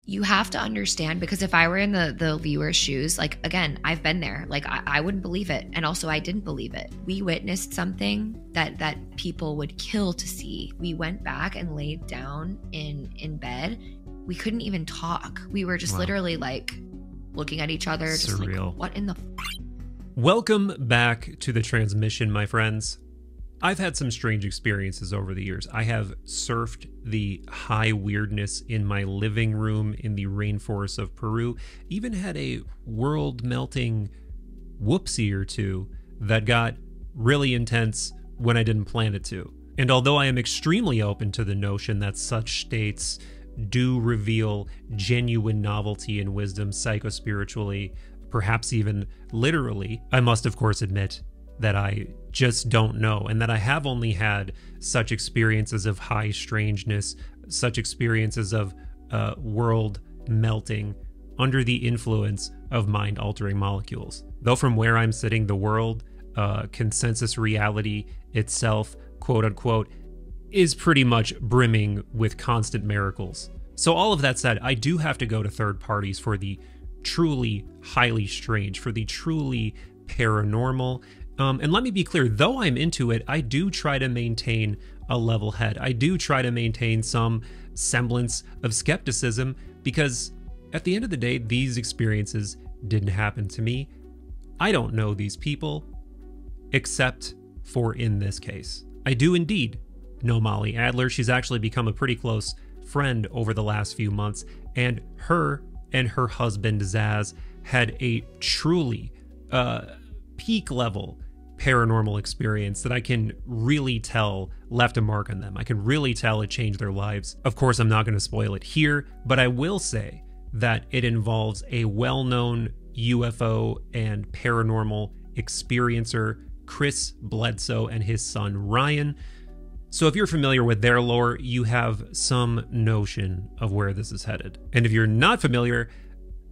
you have to understand, because if I were in the viewer's shoes, like, again, I've been there. Like, I wouldn't believe it. And also I didn't believe it. We witnessed something that people would kill to see. We went back and laid down in bed. We couldn't even talk. We were just literally like looking at each other. Just surreal. Like, what in the Welcome back to the transmission, my friends. I've had some strange experiences over the years. I have surfed the high weirdness in my living room in the rainforests of Peru. Even had a world-melting whoopsie or two that got really intense when I didn't plan it to. And although I am extremely open to the notion that such states do reveal genuine novelty and wisdom psychospiritually, perhaps even literally, I must of course admit that I just don't know, and that I have only had such experiences of high strangeness, such experiences of world melting under the influence of mind-altering molecules. Though from where I'm sitting, the world, consensus reality itself, quote-unquote, is pretty much brimming with constant miracles. So all of that said, I do have to go to third parties for the truly highly strange, for the truly paranormal. And let me be clear, though I'm into it, I do try to maintain a level head. I do try to maintain some semblance of skepticism, because at the end of the day, these experiences didn't happen to me. I don't know these people, except for in this case. I do indeed know Mollie Adler. She's actually become a pretty close friend over the last few months, and her husband, Zaz, had a truly peak level paranormal experience that I can really tell left a mark on them. I can really tell it changed their lives. Of course, I'm not going to spoil it here, but I will say that it involves a well-known UFO and paranormal experiencer, Chris Bledsoe, and his son, Ryan. So if you're familiar with their lore, you have some notion of where this is headed. And if you're not familiar,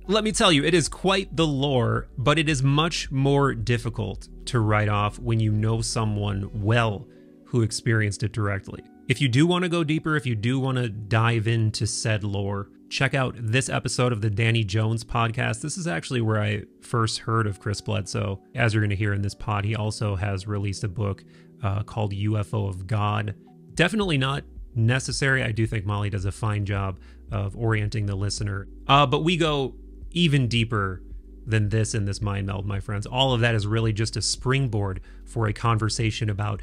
let me tell you, it is quite the lore, but it is much more difficult to write off when you know someone well who experienced it directly. If you do want to go deeper, if you do want to dive into said lore, check out this episode of the Danny Jones podcast. This is actually where I first heard of Chris Bledsoe. As you're going to hear in this pod, he also has released a book called UFO of God. Definitely not necessary. I do think Mollie does a fine job of orienting the listener. But we go even deeper than this in this mind meld, my friends. All of that is really just a springboard for a conversation about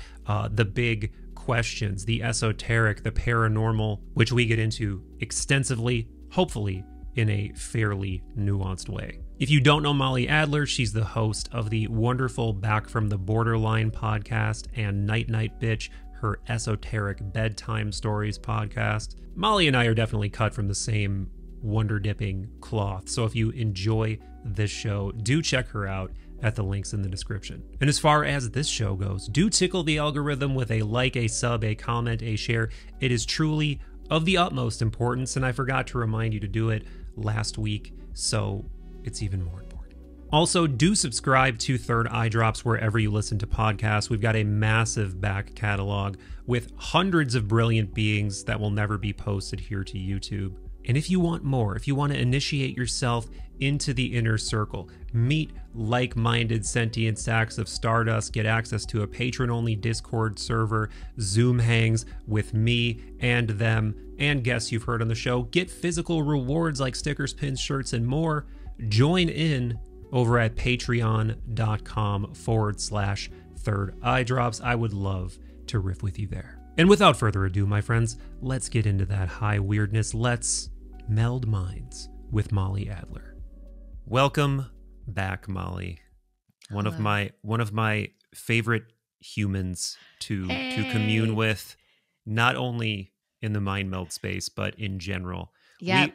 the big questions, the esoteric, the paranormal, which we get into extensively, hopefully in a fairly nuanced way. If you don't know Mollie Adler, she's the host of the wonderful Back from the Borderline podcast and Night Night Bitch, her Esoteric Bedtime Stories podcast. Mollie and I are definitely cut from the same wonder-dipping cloth, so if you enjoy this show, do check her out at the links in the description. And as far as this show goes, do tickle the algorithm with a like, a sub, a comment, a share. It is truly of the utmost importance, and I forgot to remind you to do it last week, so it's even more important. Also, do subscribe to Third Eye Drops wherever you listen to podcasts. We've got a massive back catalog with hundreds of brilliant beings that will never be posted here to YouTube. And if you want more, if you want to initiate yourself into the inner circle, meet like-minded sentient sacks of stardust, get access to a patron-only Discord server, Zoom hangs with me and them, and guests you've heard on the show, get physical rewards like stickers, pins, shirts, and more, join in over at patreon.com/Third Eye Drops. I would love to riff with you there. And without further ado, my friends, let's get into that high weirdness. Let's meld minds with Mollie Adler. Welcome back, Mollie. One of my favorite humans to commune with, not only in the mind meld space, but in general. Yeah.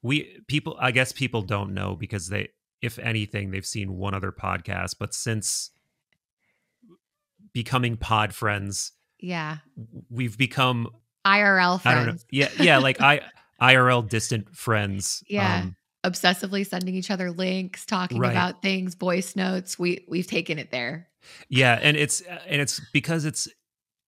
I guess people don't know because they, if anything, they've seen one other podcast, but since becoming pod friends, Yeah. we've become IRL friends. I don't know. Yeah, like IRL distant friends. Yeah. Obsessively sending each other links, talking about things, voice notes. We've taken it there. Yeah, and it's because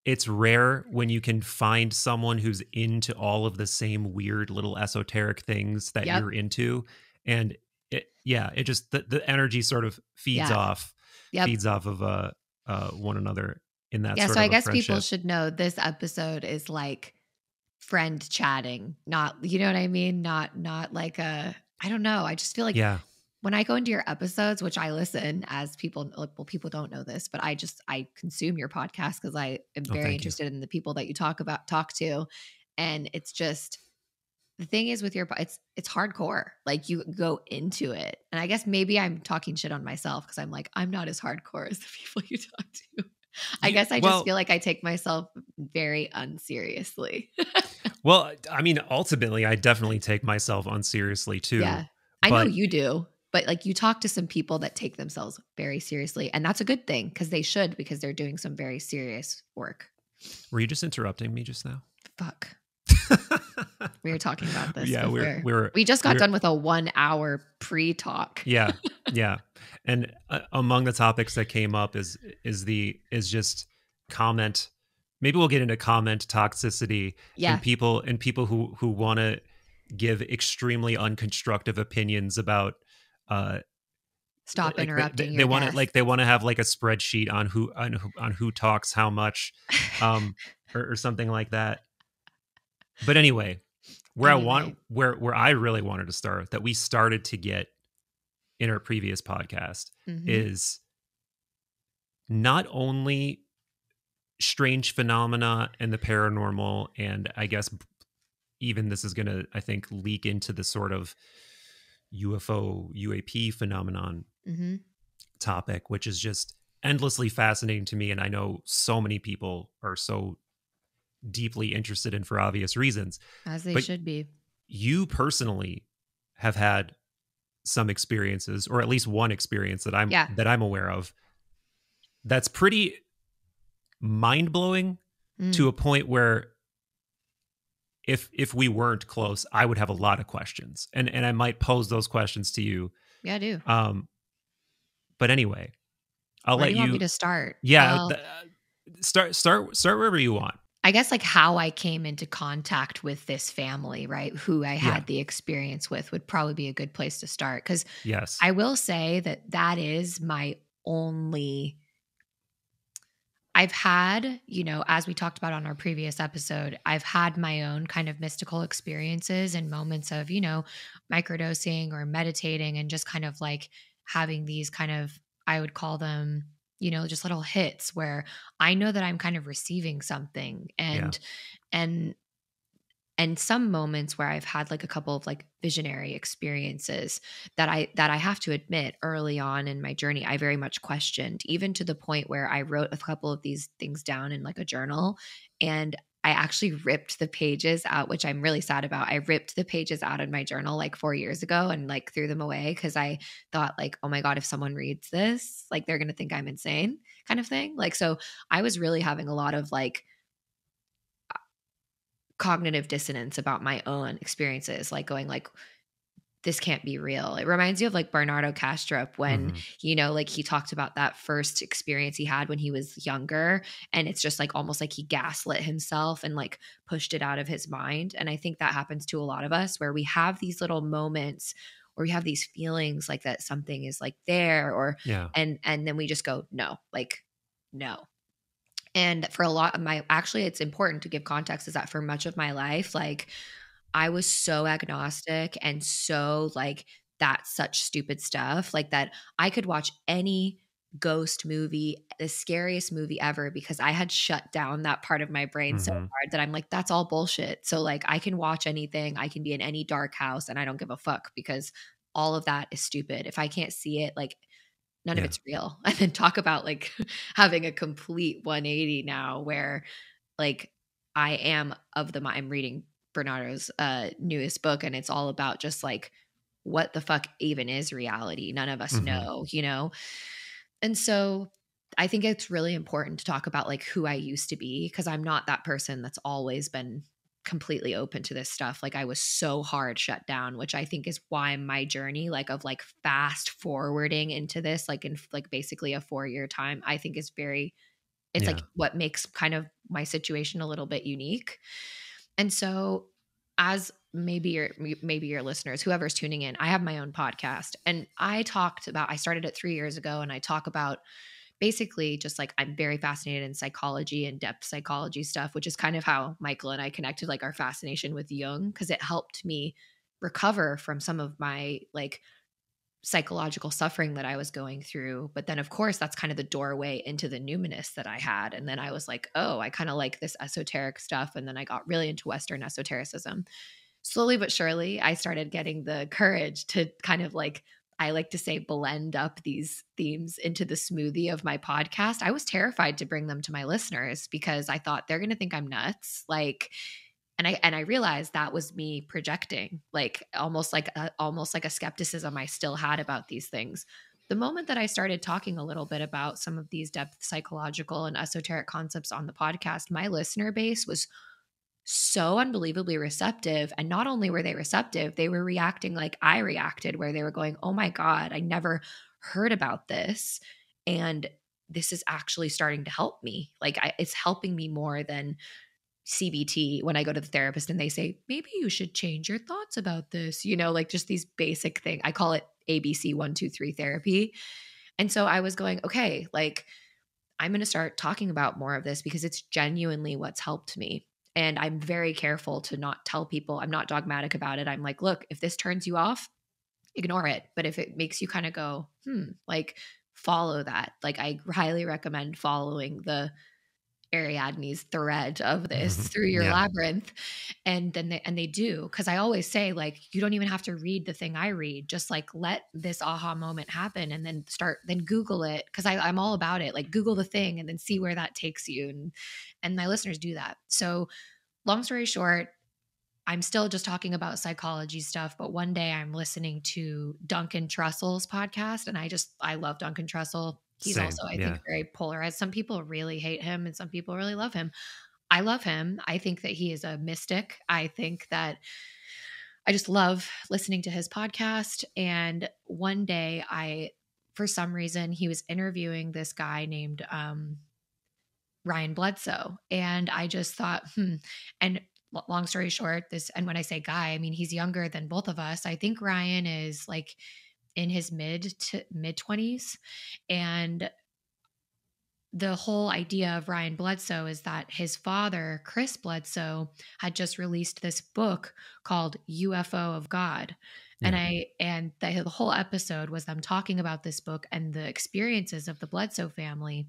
it's rare when you can find someone who's into all of the same weird little esoteric things that Yep. you're into. And it just, the energy sort of feeds Yeah. off, Yep. of one another in that Yeah. sort So I of a guess people friendship. should know this episode is like friend chatting, not, you know what I mean? Not like I don't know. I just feel like Yeah. when I go into your episodes, which I listen, as people, like, well, people don't know this, but I consume your podcast because I am Oh, very thank you. interested in the people that you talk to. And it's just, the thing is with it's hardcore. Like you go into it. And I guess maybe I'm talking shit on myself because I'm like, I'm not as hardcore as the people you talk to. I guess I just Well, feel like I take myself very unseriously. well, I mean, ultimately, I definitely take myself unseriously too. Yeah. I know But you do, but like you talk to some people that take themselves very seriously, and that's a good thing because they should, because they're doing some very serious work. were you just interrupting me just now? Fuck. We were talking about this Yeah, before. We just got done with a 1 hour pre-talk. yeah, yeah. And among the topics that came up is just comment. Maybe we'll get into comment toxicity Yeah. and people who want to give extremely unconstructive opinions about Stop like interrupting they your want to, guests. like, they want to have like a spreadsheet on who talks how much, um or something like that. But anyway, Anyway. where I really wanted to start, that we started to get in our previous podcast, Mhm. is not only strange phenomena and the paranormal, and I guess even this is going to, I think, leak into the sort of UFO UAP phenomenon Mhm. topic, which is just endlessly fascinating to me, and I know so many people are so deeply interested in for obvious reasons. As they But should be. you personally have had some experiences, or at least one experience Yeah. that I'm aware of, that's pretty mind-blowing, to Mm. a point where if we weren't close, I would have a lot of questions, and I might pose those questions to you. Yeah, I do. Um, but anyway, I'll Where do let you want me you. to start? Yeah, Well, start wherever you want. I guess like how I came into contact with this family, right? Who I Yeah. had the experience with would probably be a good place to start. Because Yes. I will say that that is my only, I've had, as we talked about on our previous episode, I've had my own kind of mystical experiences and moments of, microdosing or meditating and just kind of like having these kind of, I would call them, just little hits where I know that I'm kind of receiving something, Yeah. and and some moments where I've had like a couple of like visionary experiences that I have to admit, early on in my journey I very much questioned, even to the point where I wrote a couple of these things down in like a journal, and I actually ripped the pages out, which I'm really sad about. I ripped the pages out of my journal like 4 years ago and like threw them away because I thought like, oh my God, if someone reads this, like they're going to think I'm insane, kind of thing. Like, so I was really having a lot of like cognitive dissonance about my own experiences, like going like, this can't be real. It reminds you of like Bernardo Kastrup when, Hmm. like he talked about that first experience he had when he was younger. And it's just like almost like he gaslit himself and like pushed it out of his mind. And I think that happens to a lot of us where we have these little moments or we have these feelings like that something is like there, or Yeah. and then we just go, no, like no. And for a lot of my, actually, it's important to give context, is that for much of my life, like I was so agnostic and so like, that's such stupid stuff, like that I could watch any ghost movie, the scariest movie ever, because I had shut down that part of my brain so Hmm. hard that I'm like, that's all bullshit. So like I can watch anything, I can be in any dark house and I don't give a fuck because all of that is stupid. If I can't see it, like none of Yeah. it's real. And then talk about like having a complete 180 now where like I am of the I'm reading Bernardo's newest book, and it's all about just like what the fuck even is reality. None of us Hmm. know. And so I think it's really important to talk about like who I used to be, because I'm not that person that's always been completely open to this stuff. Like I was so hard shut down, which I think is why my journey like of like fast forwarding into this, like in like basically a 4-year time, I think is very It's Yeah. like what makes kind of my situation a little bit unique. And so, as maybe your listeners, whoever's tuning in, I have my own podcast, and I started it 3 years ago, and I talk about basically just like I'm very fascinated in psychology and depth psychology stuff, which is kind of how Michael and I connected, like our fascination with Jung, because it helped me recover from some of my like psychological suffering that I was going through. But then, of course, that's kind of the doorway into the numinous that I had. And then I was like, oh, I kind of like this esoteric stuff. And then I got really into Western esotericism. Slowly but surely, I started getting the courage to kind of like, I like to say, blend up these themes into the smoothie of my podcast. I was terrified to bring them to my listeners because I thought they're going to think I'm nuts. Like, and I realized that was me projecting, like almost like a skepticism I still had about these things. The moment that I started talking a little bit about some of these depth psychological and esoteric concepts on the podcast, my listener base was so unbelievably receptive. And not only were they receptive, they were reacting like I reacted, where they were going, oh my God, I never heard about this. And this is actually starting to help me. Like it's helping me more than CBT when I go to the therapist and they say, maybe you should change your thoughts about this, like just these basic things. I call it ABC 1, 2, 3 therapy. And so I was going, okay, like I'm going to start talking about more of this because it's genuinely what's helped me. And I'm very careful to not tell people, I'm not dogmatic about it. I'm like, look, if this turns you off, ignore it. But if it makes you kind of go, like follow that. Like I highly recommend following the Ariadne's thread of this through your labyrinth. And then they do. Cause I always say, like, you don't even have to read the thing I read. Just like let this aha moment happen and then Google it. Cause I'm all about it. Like Google the thing and then see where that takes you. And my listeners do that. So long story short, I'm still just talking about psychology stuff, but one day I'm listening to Duncan Trussell's podcast, and I love Duncan Trussell. He's Same. also, I think, very polarized. Some people really hate him and some people really love him. I love him. I think that he is a mystic. I think that I just love listening to his podcast. And one day for some reason, he was interviewing this guy named Ryan Bledsoe. And I just thought, and long story short, and when I say guy, I mean, he's younger than both of us. I think Ryan is like in his mid 20s. And the whole idea of Ryan Bledsoe is that his father, Chris Bledsoe, had just released this book called UFO of God. Yeah. And the whole episode was them talking about this book and the experiences of the Bledsoe family.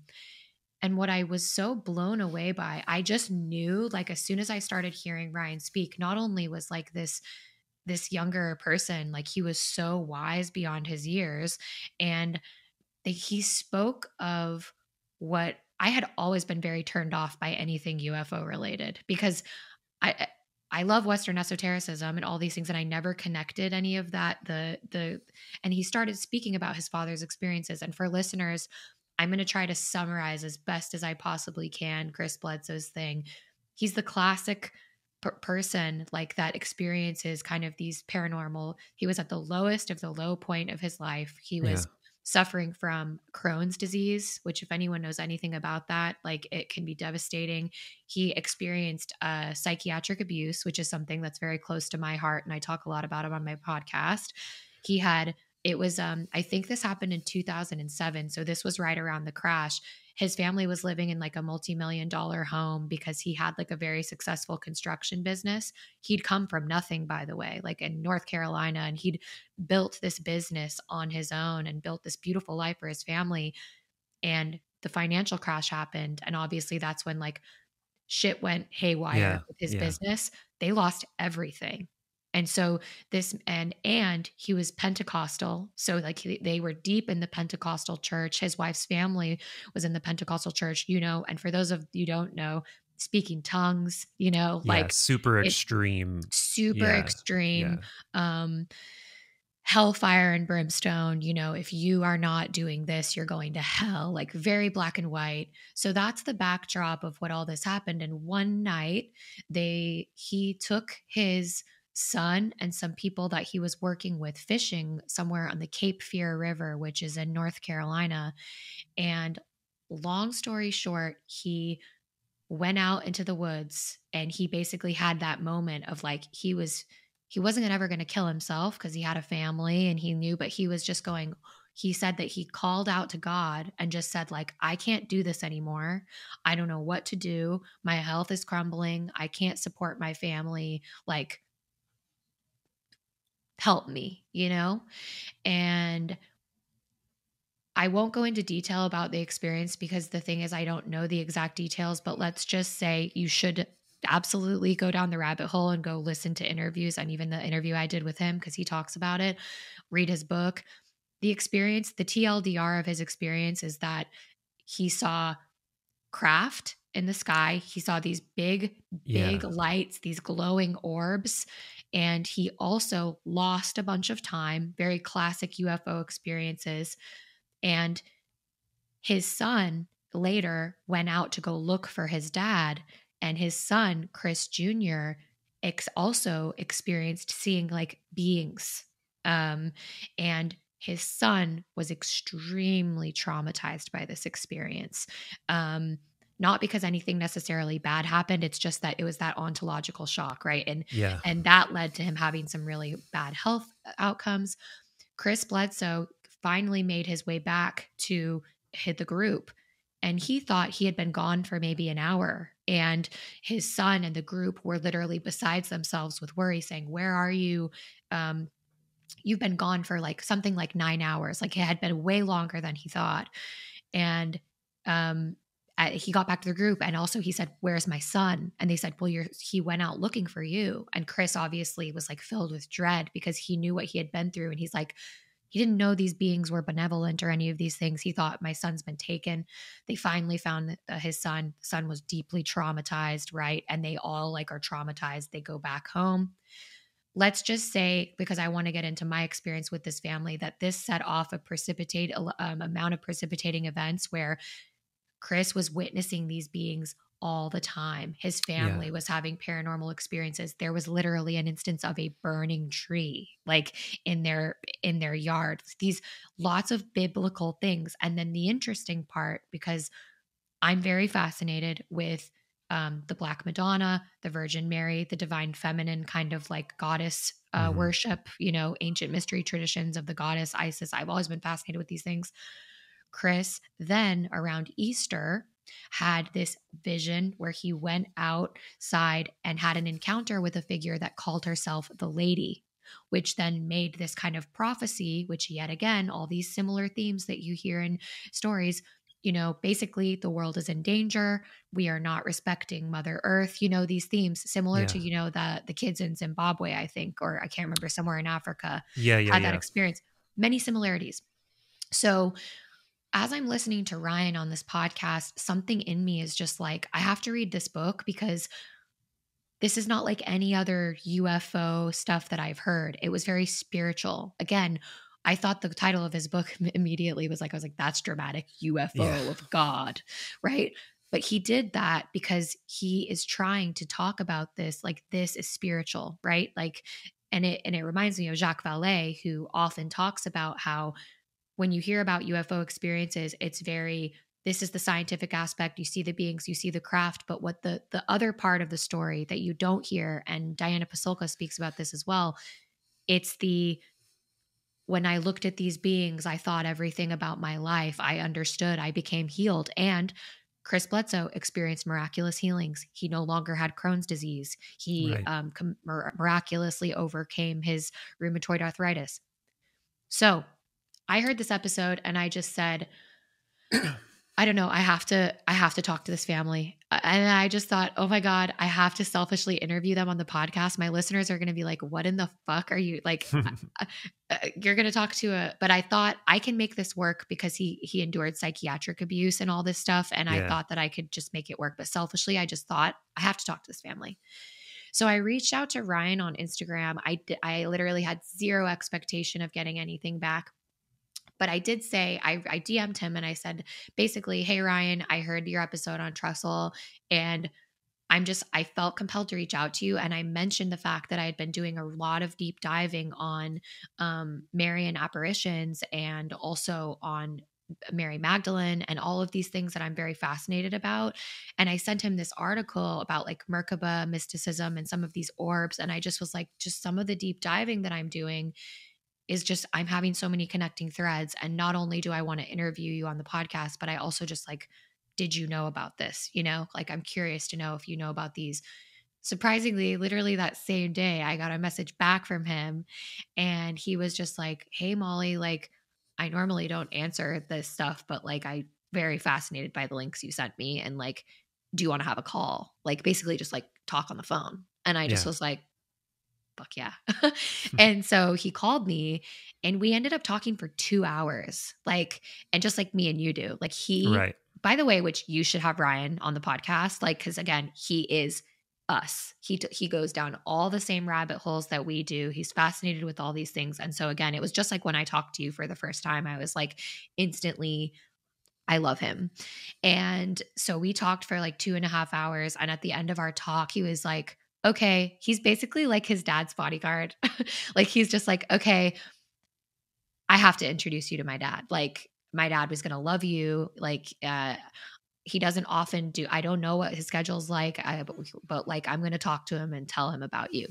And what I was so blown away by, I just knew, like, as soon as I started hearing Ryan speak, not only was like this younger person, like he was so wise beyond his years. And he spoke of what I had always been very turned off by anything UFO related, because I love Western esotericism and all these things, and I never connected any of that. And he started speaking about his father's experiences. And for listeners, I'm going to try to summarize as best as I possibly can Chris Bledsoe's thing. He's the classic person like that experiences kind of these paranormal. He was at the lowest of the low point of his life. He was suffering from Crohn's disease, which if anyone knows anything about that, like it can be devastating. He experienced psychiatric abuse, which is something that's very close to my heart. And I talk a lot about it on my podcast. I think this happened in 2007. So this was right around the crash. His family was living in like a multi-million-dollar home because he had like a very successful construction business. He'd come from nothing, by the way, like in North Carolina, and he'd built this business on his own and built this beautiful life for his family. And the financial crash happened. And obviously that's when like shit went haywire with his business. They lost everything. And so and he was Pentecostal. So like they were deep in the Pentecostal church. His wife's family was in the Pentecostal church, and for those of you who don't know, speaking tongues, like super extreme, hellfire and brimstone, if you are not doing this, you're going to hell, like very black and white. So that's the backdrop of what all this happened. And one night he took his son and some people that he was working with fishing somewhere on the Cape Fear River, which is in North Carolina. And long story short, he went out into the woods and he basically had that moment of like, he wasn't ever going to kill himself because he had a family and he knew, but he was just going, he said that he called out to God and just said like, I can't do this anymore. I don't know what to do. My health is crumbling. I can't support my family. Like, help me, you know? And I won't go into detail about the experience because the thing is, I don't know the exact details, but let's just say you should absolutely go down the rabbit hole and go listen to interviews. And even the interview I did with him, because he talks about it, read his book. The experience, the TLDR of his experience is that he saw craft in the sky. He saw these big lights, these glowing orbs. And he also lost a bunch of time, very classic UFO experiences. And his son later went out to go look for his dad. And his son, Chris Jr., also experienced seeing like beings. And his son was extremely traumatized by this experience. Not because anything necessarily bad happened. It's just that it was that ontological shock, right? And that led to him having some really bad health outcomes. Chris Bledsoe finally made his way back to hit the group. And he thought he had been gone for maybe an hour. And his son and the group were literally besides themselves with worry, saying, where are you? You've been gone for like something like 9 hours. Like it had been way longer than he thought. And he got back to the group. And also he said, where's my son? And they said, well, he went out looking for you. And Chris obviously was like filled with dread because he knew what he had been through. And he's like, he didn't know these beings were benevolent or any of these things. He thought my son's been taken. They finally found his son. The son was deeply traumatized, right? And they all like are traumatized. They go back home. Let's just say, because I want to get into my experience with this family, that this set off a amount of precipitating events where Chris was witnessing these beings all the time. His family was having paranormal experiences. There was literally an instance of a burning tree, like in their yard. These lots of biblical things. And then the interesting part, because I'm very fascinated with the Black Madonna, the Virgin Mary, the divine feminine kind of like goddess worship, ancient mystery traditions of the goddess Isis. I've always been fascinated with these things. Chris then around Easter had this vision where he went outside and had an encounter with a figure that called herself the Lady, which then made this kind of prophecy, which yet again, all these similar themes that you hear in stories, basically the world is in danger. We are not respecting Mother Earth, these themes similar to, the kids in Zimbabwe, I think, or I can't remember, somewhere in Africa had that experience. Many similarities. So as I'm listening to Ryan on this podcast, something in me is just like, I have to read this book because this is not like any other UFO stuff that I've heard. It was very spiritual. Again, I thought the title of his book immediately was like, I was like, that's dramatic, UFO of God, right? But he did that because he is trying to talk about this, like this is spiritual, right? Like, and it reminds me of Jacques Vallée, who often talks about how when you hear about UFO experiences, it's this is the scientific aspect. You see the beings, you see the craft, but what the other part of the story that you don't hear, and Diana Pasulka speaks about this as well, it's when I looked at these beings, I thought everything about my life. I understood, I became healed. And Chris Bledsoe experienced miraculous healings. He no longer had Crohn's disease. He miraculously overcame his rheumatoid arthritis. So I heard this episode and I just said, I don't know, I have to talk to this family. And I just thought, oh my God, I have to selfishly interview them on the podcast. My listeners are going to be like, what in the fuck are you like? You're going to talk to but I thought I can make this work because he endured psychiatric abuse and all this stuff. And I thought that I could just make it work. But selfishly, I just thought I have to talk to this family. So I reached out to Ryan on Instagram. I literally had zero expectation of getting anything back. But I did say, I DM'd him and I said, basically, hey, Ryan, I heard your episode on Trestle and I felt compelled to reach out to you. And I mentioned the fact that I had been doing a lot of deep diving on Marian apparitions and also on Mary Magdalene and all of these things that I'm very fascinated about. And I sent him this article about like Merkaba mysticism and some of these orbs. And I just was like, just some of the deep diving that I'm doing is just, I'm having so many connecting threads. And not only do I want to interview you on the podcast, but I also just like, did you know about this? You know, like I'm curious to know if you know about these. Surprisingly, literally that same day, I got a message back from him and he was just like, hey, Mollie, like I normally don't answer this stuff, but like I very fascinated by the links you sent me. And like, do you want to have a call? Like basically just like talk on the phone. And I just Yeah. was like, fuck yeah. And so he called me and we ended up talking for 2 hours, like, and just like me and you do, like Right. by the way, which you should have Ryan on the podcast, like, cause again, he is us. He goes down all the same rabbit holes that we do. He's fascinated with all these things. And so again, it was just like when I talked to you for the first time, I was like instantly, I love him. And so we talked for like 2.5 hours. And at the end of our talk, he was like, okay, he's basically like his dad's bodyguard. Like, he's just like, okay, I have to introduce you to my dad. Like, my dad was going to love you. Like, he doesn't often do, I don't know what his schedule's like, but like, I'm going to talk to him and tell him about you.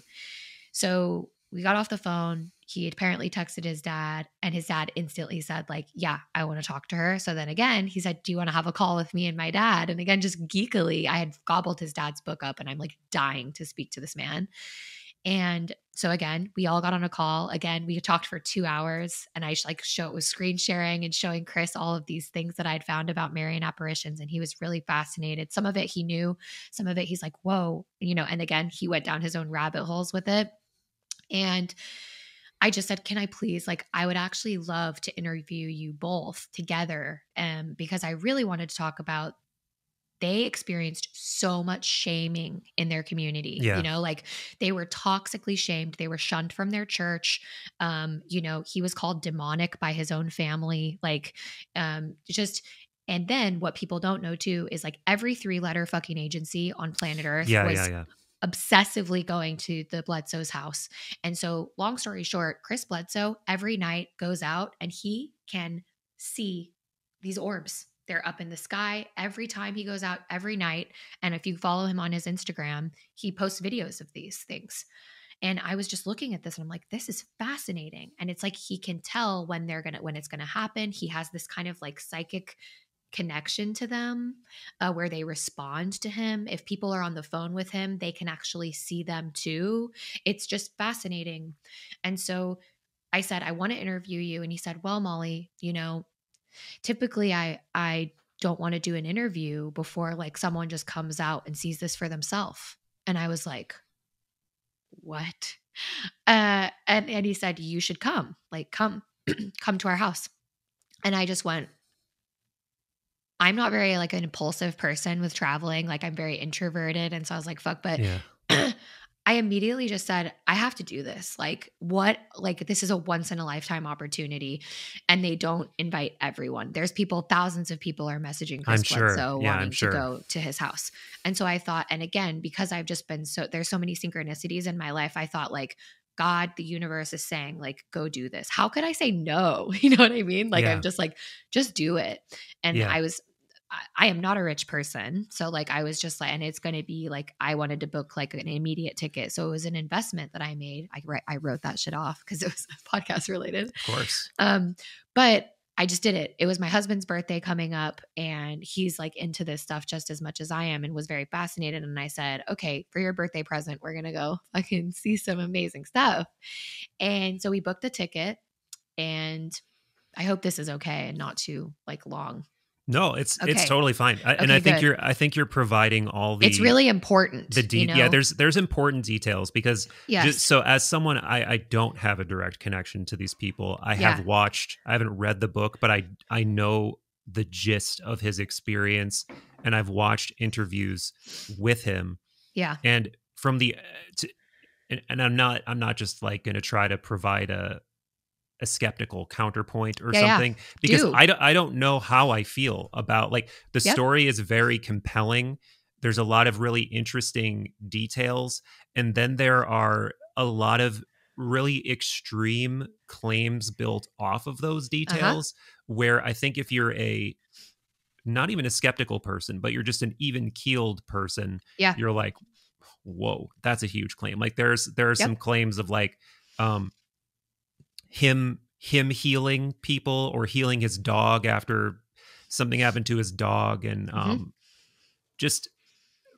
So we got off the phone. He apparently texted his dad and his dad instantly said like, yeah, I want to talk to her. So then again, he said, do you want to have a call with me and my dad? And again, just geekily, I had gobbled his dad's book up and I'm like dying to speak to this man. And so again, we all got on a call. Again, we talked for 2 hours and I like was screen sharing and showing Chris all of these things that I'd found about Marian apparitions. And he was really fascinated. Some of it he knew, some of it he's like, whoa, you know, and again, he went down his own rabbit holes with it. And I just said, can I please, like, I would actually love to interview you both together. Because I really wanted to talk about, they experienced so much shaming in their community. Yeah. You know, like they were toxically shamed. They were shunned from their church. You know, he was called demonic by his own family. Like, just, and then what people don't know too is like every 3-letter fucking agency on planet Earth was obsessively going to the Bledsoe's house. And so long story short, Chris Bledsoe every night goes out and he can see these orbs. They're up in the sky every time he goes out every night. And if you follow him on his Instagram, he posts videos of these things. And I was just looking at this and I'm like, this is fascinating. And it's like, he can tell when it's going to happen. He has this kind of like psychic connection to them, where they respond to him. If people are on the phone with him, they can actually see them too. It's just fascinating. And so I said, I want to interview you. And he said, well, Mollie, you know, typically I don't want to do an interview before like someone just comes out and sees this for themselves. And I was like, what? And he said, you should come, like, come to our house. And I just went, I'm not very like an impulsive person with traveling. Like, I'm very introverted. And so I was like, fuck, but I immediately just said, I have to do this. Like, what? Like, this is a once in a lifetime opportunity and they don't invite everyone. There's thousands of people are messaging Chris Bledsoe wanting to go to his house. And so I thought, and again, because I've just been there's so many synchronicities in my life, I thought like, God, the universe is saying like, go do this. How could I say no? You know what I mean? Like, I'm just like, just do it. And I am not a rich person. So like, I was just like, and it's going to be like, I wanted to book like an immediate ticket. So it was an investment that I made. I wrote that shit off because it was podcast related. Of course. But I just did it. It was my husband's birthday coming up and he's like into this stuff just as much as I am and was very fascinated. And I said, okay, for your birthday present, we're going to go fucking see some amazing stuff. And so we booked the ticket and I hope this is okay and not too like long. No, it's totally fine. I think you're providing all the. It's really important. Yeah, there's important details because so as someone, I don't have a direct connection to these people. I haven't read the book, but I know the gist of his experience, and I've watched interviews with him. Yeah, and from and I'm not just like going to try to provide a skeptical counterpoint or something because I don't know how I feel about like the story is very compelling. There's a lot of really interesting details. And then there are a lot of really extreme claims built off of those Uh-huh. details, where I think if you're a not even a skeptical person, but you're just an even keeled person, Yeah. you're like, whoa, that's a huge claim. Like there are some Yep. claims of like um him healing people or healing his dog after something happened to his dog, and Hmm. just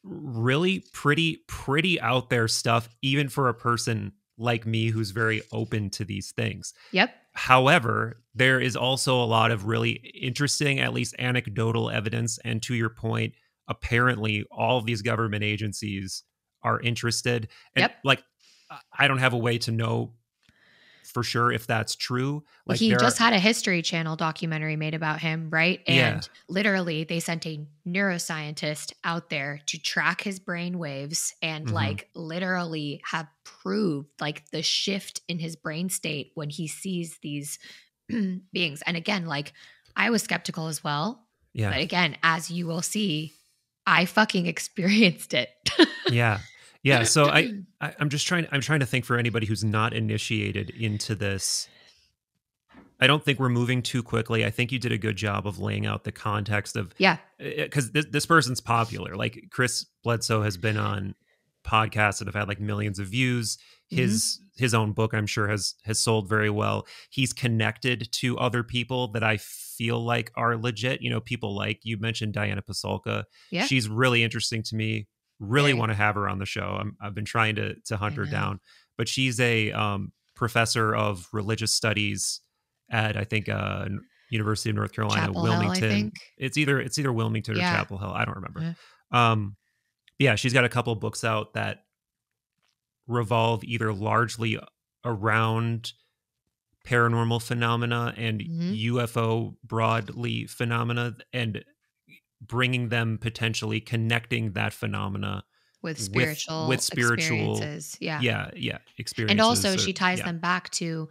really pretty out there stuff, even for a person like me who's very open to these things. Yep. However, there is also a lot of really interesting, at least anecdotal evidence. And to your point, apparently all of these government agencies are interested. And Yep. like, I don't have a way to know for sure if that's true. Like, He there just are, had a History Channel documentary made about him, right? yeah, And literally, they sent a neuroscientist out there to track his brain waves and, hmm, like, literally have proved, like, the shift in his brain state when he sees these beings. And again, like, I was skeptical as well. yeah, But again, as you will see, I fucking experienced it. yeah, yeah. So I'm just I'm trying to think for anybody who's not initiated into this. I don't think we're moving too quickly. I think you did a good job of laying out the context of, Yeah. because this person's popular. Like Chris Bledsoe has been on podcasts that have had like millions of views. Hmm. His own book, I'm sure, has sold very well. He's connected to other people that I feel like are legit. You know, people like you mentioned Diana Pasulka. Yeah. She's really interesting to me. Really Very. want to have her on the show. I've been trying to hunt I her know. down, but she's a professor of religious studies at, I think, University of North Carolina, Chapel Hill, I Wilmington. think. It's either Wilmington or Yeah. Chapel Hill. I don't remember. Yeah. Um, yeah, she's got a couple books out that revolve either largely around paranormal phenomena and Hmm. UFO broadly phenomena, and bringing them, potentially connecting that phenomena With with spiritual spiritual, experiences. Yeah. yeah, And experiences, also, or she ties yeah, them back to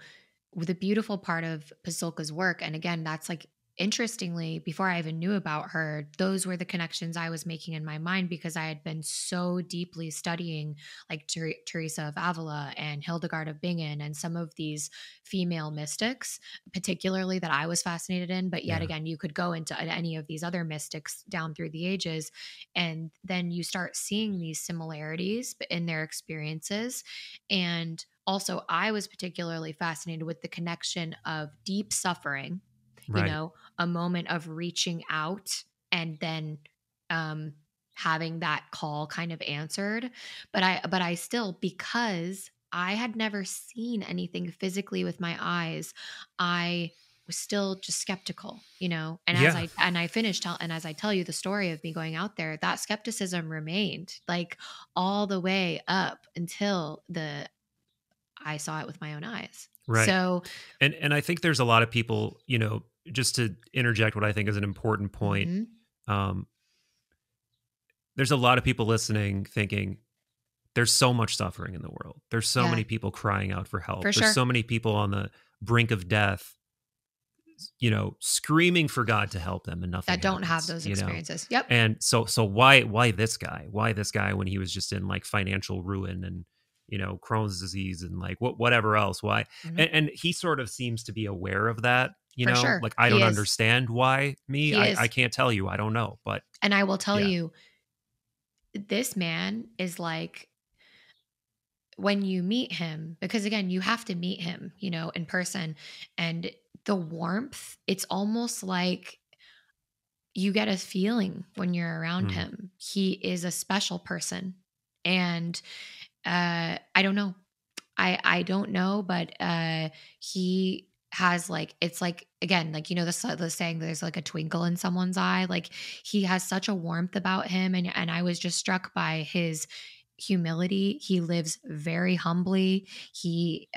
the beautiful part of Pasulka's work. And again, that's like, interestingly, before I even knew about her, those were the connections I was making in my mind because I had been so deeply studying like Teresa of Avila and Hildegard of Bingen and some of these female mystics, particularly that I was fascinated in. But yet yeah, again, you could go into any of these other mystics down through the ages, and then you start seeing these similarities in their experiences. And also, I was particularly fascinated with the connection of deep suffering, right, a moment of reaching out and then um, having that call kind of answered. But I still, because I had never seen anything physically with my eyes, I was still just skeptical, And as yeah, I finished and as I tell you the story of me going out there, that skepticism remained like all the way up until the I saw it with my own eyes. right. So, And I think there's a lot of people, just to interject what I think is an important point. mhm, Um, there's a lot of people listening thinking there's so much suffering in the world. There's so yeah, many people crying out for for help. There's sure. so many people on the brink of death, screaming for God to help them, and nothing That don't have happens, those experiences. Yep. And so why this guy? Why this guy when he was just in like financial ruin and Crohn's disease and like whatever else? Why? Mhm. And he sort of seems to be aware of that. For sure. Like, I He don't is. understand why me. He I is. can't tell you. I don't know. But And I will tell yeah, you, this man is like, when you meet him, because again, you have to meet him, in person, and the warmth, it's almost like you get a feeling when you're around mm, him. He is a special person. And I don't know. I don't know, but he has like, it's like, again, like, the saying, there's like a twinkle in someone's eye. Like, he has such a warmth about him, and I was just struck by his humility. He lives very humbly. He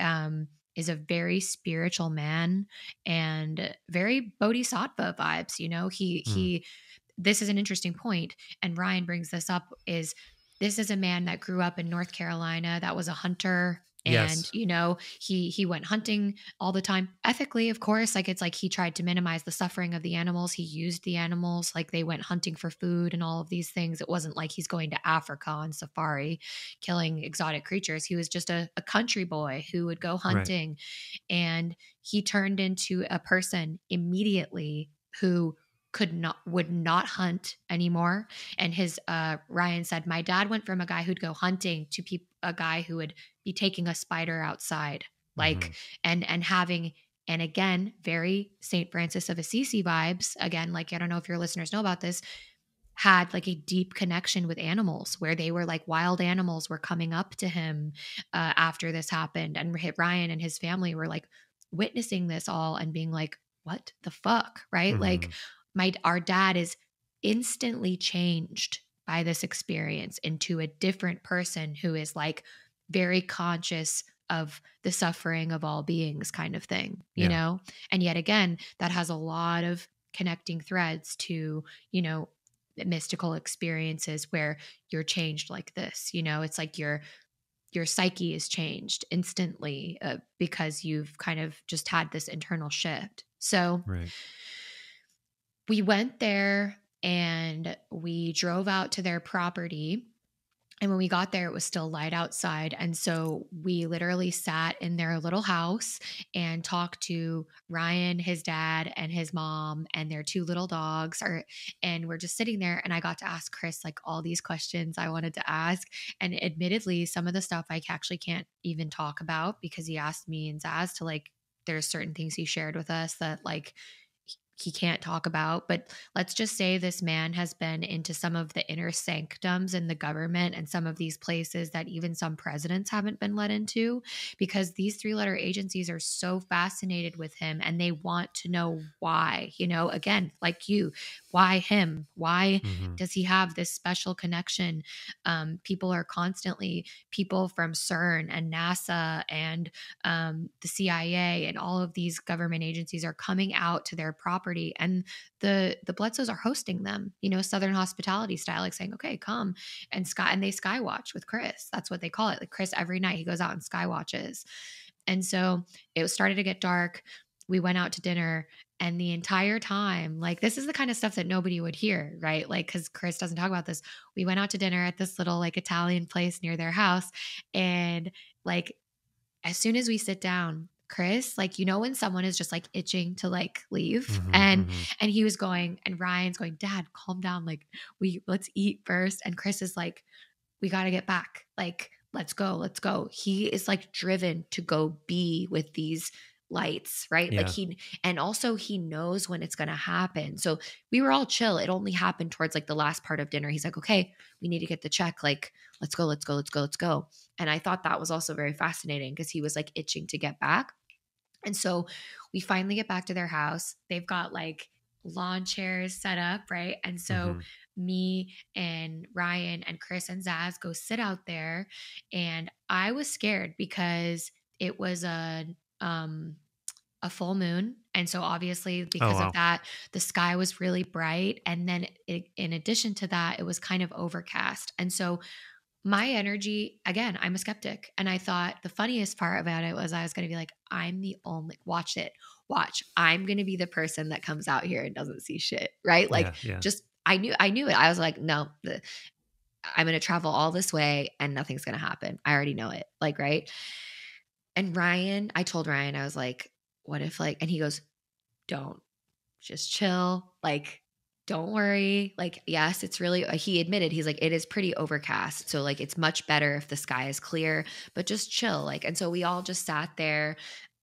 is a very spiritual man and very bodhisattva vibes. mm, He This is an interesting point, and Ryan brings this up, is this is a man that grew up in North Carolina, that was a hunter And, he went hunting all the time, ethically, of course. Like, it's like he tried to minimize the suffering of the animals. He used the animals, like they went hunting for food and all of these things. It wasn't like he's going to Africa on safari, killing exotic creatures. He was just a country boy who would go hunting. And he turned into a person immediately who would not hunt anymore. And his Ryan said, my dad went from a guy who'd go hunting to a guy who would be taking a spider outside, like, and having, and again, very Saint Francis of Assisi vibes. Again, like, I don't know if your listeners know about this, had like a deep connection with animals, where they were like wild animals were coming up to him after this happened. And Ryan and his family were like witnessing this all and being like, what the fuck? Right? Like, our dad is instantly changed by this experience into a different person who is like very conscious of the suffering of all beings, kind of thing, you know? And yet again, that has a lot of connecting threads to, mystical experiences where you're changed like this. It's like your psyche is changed instantly because you've kind of just had this internal shift. So we went there and we drove out to their property. And when we got there, it was still light outside. And so we literally sat in their little house and talked to Ryan, his dad, and his mom, and their 2 little dogs. And we're just sitting there. And I got to ask Chris like all these questions I wanted to ask. And admittedly, some of the stuff I actually can't even talk about, because he asked me and Zaz to, like, there's certain things he shared with us that like he can't talk about. But let's just say this man has been into some of the inner sanctums in the government and some of these places that even some presidents haven't been let into, because these 3-letter agencies are so fascinated with him and they want to know why, again, like you, why him? Why does he have this special connection? People are constantly, people from CERN and NASA and the CIA and all of these government agencies are coming out to their property, and the Bledsoes are hosting them, Southern hospitality style, like saying, okay, come and they sky watch with Chris. That's what they call it. Like, Chris, every night he goes out and sky watches. And so it started to get dark. We went out to dinner, and the entire time, like, this is the kind of stuff that nobody would hear, right? Like, because Chris doesn't talk about this. We went out to dinner at this little like Italian place near their house. And like, as soon as we sit down, Chris, like, when someone is just like itching to like leave, and he was going, and Ryan's going, Dad, calm down. Like, let's eat first. And Chris is like, we got to get back. Like, let's go. He is like driven to go be with these lights, right? Like, and also he knows when it's going to happen. So we were all chill. It only happened towards like the last part of dinner. He's like, okay, we need to get the check. Like, let's go. And I thought that was also very fascinating, because he was like itching to get back. And so we finally get back to their house. They've got like lawn chairs set up, right? And so me and Ryan and Chris and Zaz go sit out there. And I was scared because it was a full moon. And so obviously because of that, the sky was really bright. And then in addition to that, it was kind of overcast. And so my energy, again, I'm a skeptic. And I thought the funniest part about it was I was going to be like, I'm the only, watch, I'm going to be the person that comes out here and doesn't see shit. Right. Like, just, I knew it. I was like, no, I'm going to travel all this way and nothing's going to happen. I already know it. Like, right. And Ryan, I told Ryan, I was like, what if like, and he goes, don't, just chill. Like, don't worry. Like, yes, it's really, he admitted, he's like, it is pretty overcast. So like, it's much better if the sky is clear, but just chill. Like, and so we all just sat there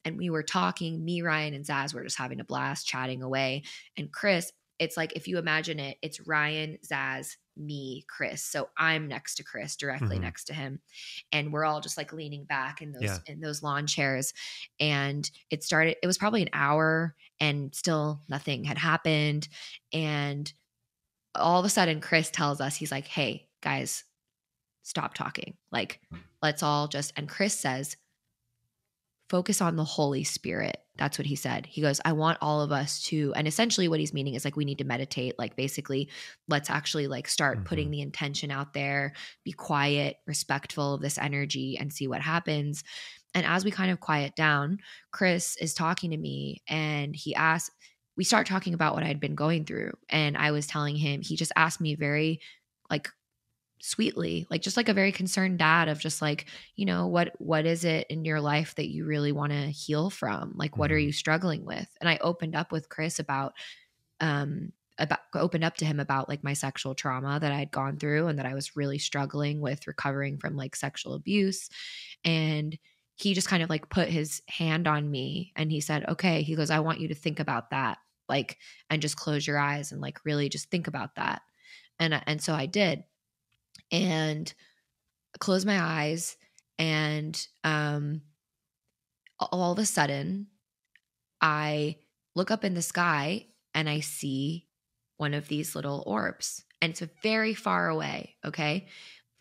and we were talking, me, Ryan, and Zaz were just having a blast chatting away. And Chris, it's like, if you imagine it, it's Ryan, Zaz, me, Chris. So I'm next to Chris, directly next to him. And we're all just like leaning back in those lawn chairs. And it was probably an hour and still nothing had happened. And all of a sudden Chris tells us, he's like, hey guys, stop talking. Like, let's all just, and Chris says, focus on the Holy Spirit. That's what he said. He goes, I want all of us to, and essentially what he's meaning is like, we need to meditate. Like basically, let's actually like start putting the intention out there, be quiet, respectful of this energy, and see what happens. And as we kind of quiet down, Chris is talking to me, and we start talking about what I'd been going through. And I was telling him, he just asked me very like sweetly, like just like a very concerned dad of just like, you know, what is it in your life that you really want to heal from? Like, what are you struggling with? And I opened up with Chris opened up to him about like my sexual trauma that I had gone through, and that I was really struggling with recovering from like sexual abuse. And he just kind of like put his hand on me, and he said, okay, he goes, I want you to think about that, like, and just close your eyes and like really just think about that. And so I did, and closed my eyes, and all of a sudden I look up in the sky and I see one of these little orbs, and it's very far away. Okay.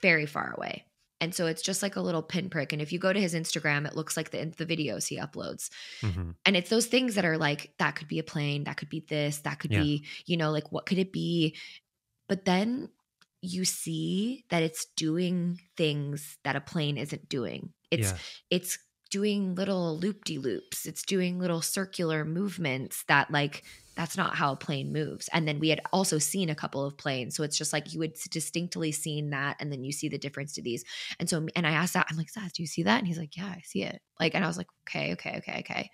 Very far away. And so it's just like a little pinprick. And if you go to his Instagram, it looks like the videos he uploads. And it's those things that are like, that could be a plane, that could be this, that could be, you know, like what could it be? But then you see that it's doing things that a plane isn't doing. It's doing little loop-de-loops. It's doing little circular movements that like, that's not how a plane moves. And then we had also seen a couple of planes. So it's just like you would distinctly seen that, and then you see the difference to these. And so, and I asked that, I'm like, Zaz, do you see that? And he's like, yeah, I see it. Like, and I was like, okay.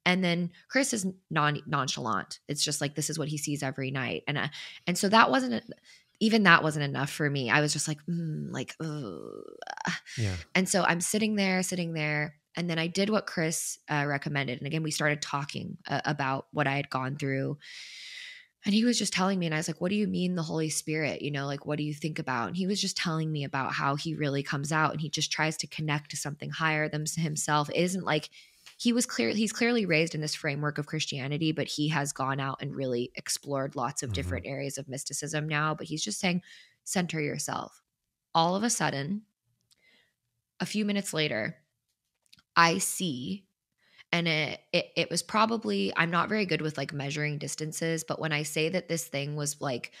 And then Chris is nonchalant. It's just like, this is what he sees every night. And so that wasn't enough for me. I was just like, yeah. And so I'm sitting there. And then I did what Chris recommended. And again, we started talking about what I had gone through. And he was just telling me, and I was like, what do you mean the Holy Spirit? You know, like, what do you think about? And he was just telling me about how he really comes out and he just tries to connect to something higher than himself. It isn't like he's clearly raised in this framework of Christianity, but he has gone out and really explored lots of different areas of mysticism now. But he's just saying, center yourself. All of a sudden, a few minutes later, I see, and it was probably, I'm not very good with like measuring distances, but when I say that this thing was like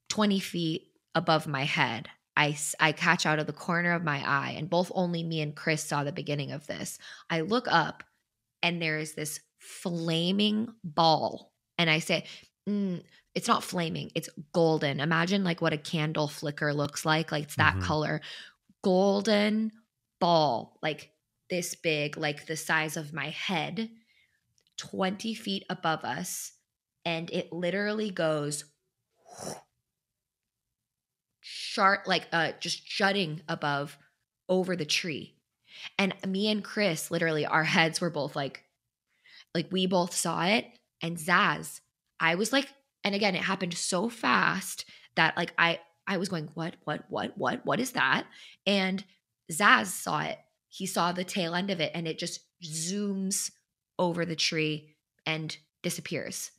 20 feet above my head, I catch out of the corner of my eye, and both only me and Chris saw the beginning of this. I look up, and there is this flaming ball, and I say, it's not flaming, it's golden. Imagine like what a candle flicker looks like it's that color. Golden ball, like this big, like the size of my head, 20 feet above us, and it literally goes sharp, like just jutting above over the tree. And me and Chris, literally our heads were both like we both saw it. And Zaz, I was like, and again, it happened so fast that like I was going, what is that? And Zaz saw it. He saw the tail end of it, and it just zooms over the tree and disappears.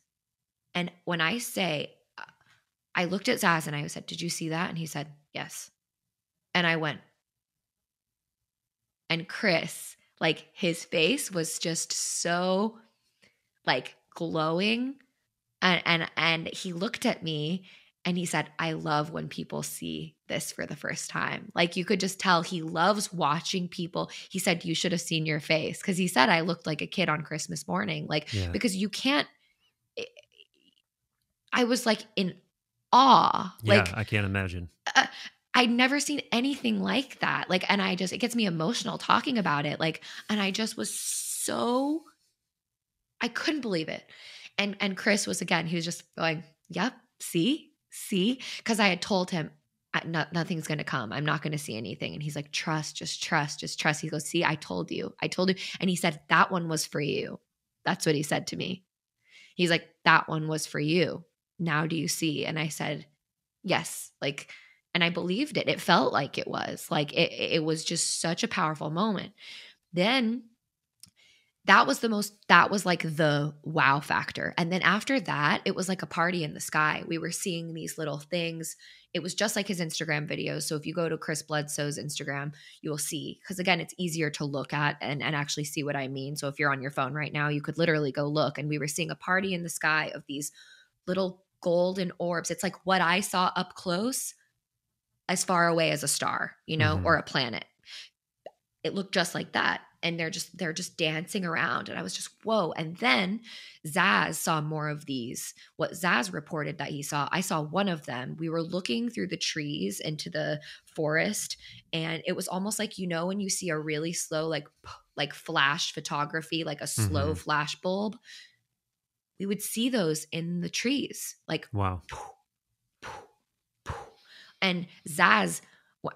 And when I say, I looked at Zaz and I said, did you see that? And he said, yes. And I went, and Chris, like his face was just so like glowing. And he looked at me and he said, I love when people see this for the first time. Like you could just tell he loves watching people. He said, you should have seen your face. Cause he said, I looked like a kid on Christmas morning. Like, because you can't, I was like in awe. Yeah, like, I can't imagine. I'd never seen anything like that. Like, and it gets me emotional talking about it. Like, and I just was so, I couldn't believe it. And Chris was, again, he was just going, yep, see? Because I had told him, nothing's going to come. I'm not going to see anything. And he's like, just trust. He goes, see, I told you. And he said, that one was for you. That's what he said to me. He's like, that one was for you. Now do you see? And I said, yes. Like, and I believed it. It felt like it was. Like, it was just such a powerful moment. Then that was like the wow factor. And then after that, it was like a party in the sky. We were seeing these little things. It was just like his Instagram videos. So if you go to Chris Bledsoe's Instagram, you will see, because again, it's easier to look at and actually see what I mean. So if you're on your phone right now, you could literally go look. And we were seeing a party in the sky of these little golden orbs. It's like what I saw up close, as far away as a star, or a planet. It looked just like that. And they're just dancing around. And I was just, whoa. And then Zaz saw more of these. What Zaz reported that he saw, I saw one of them. We were looking through the trees into the forest. And it was almost like, when you see a really slow, like flash photography, like a slow flash bulb, we would see those in the trees. Like, wow. And Zaz,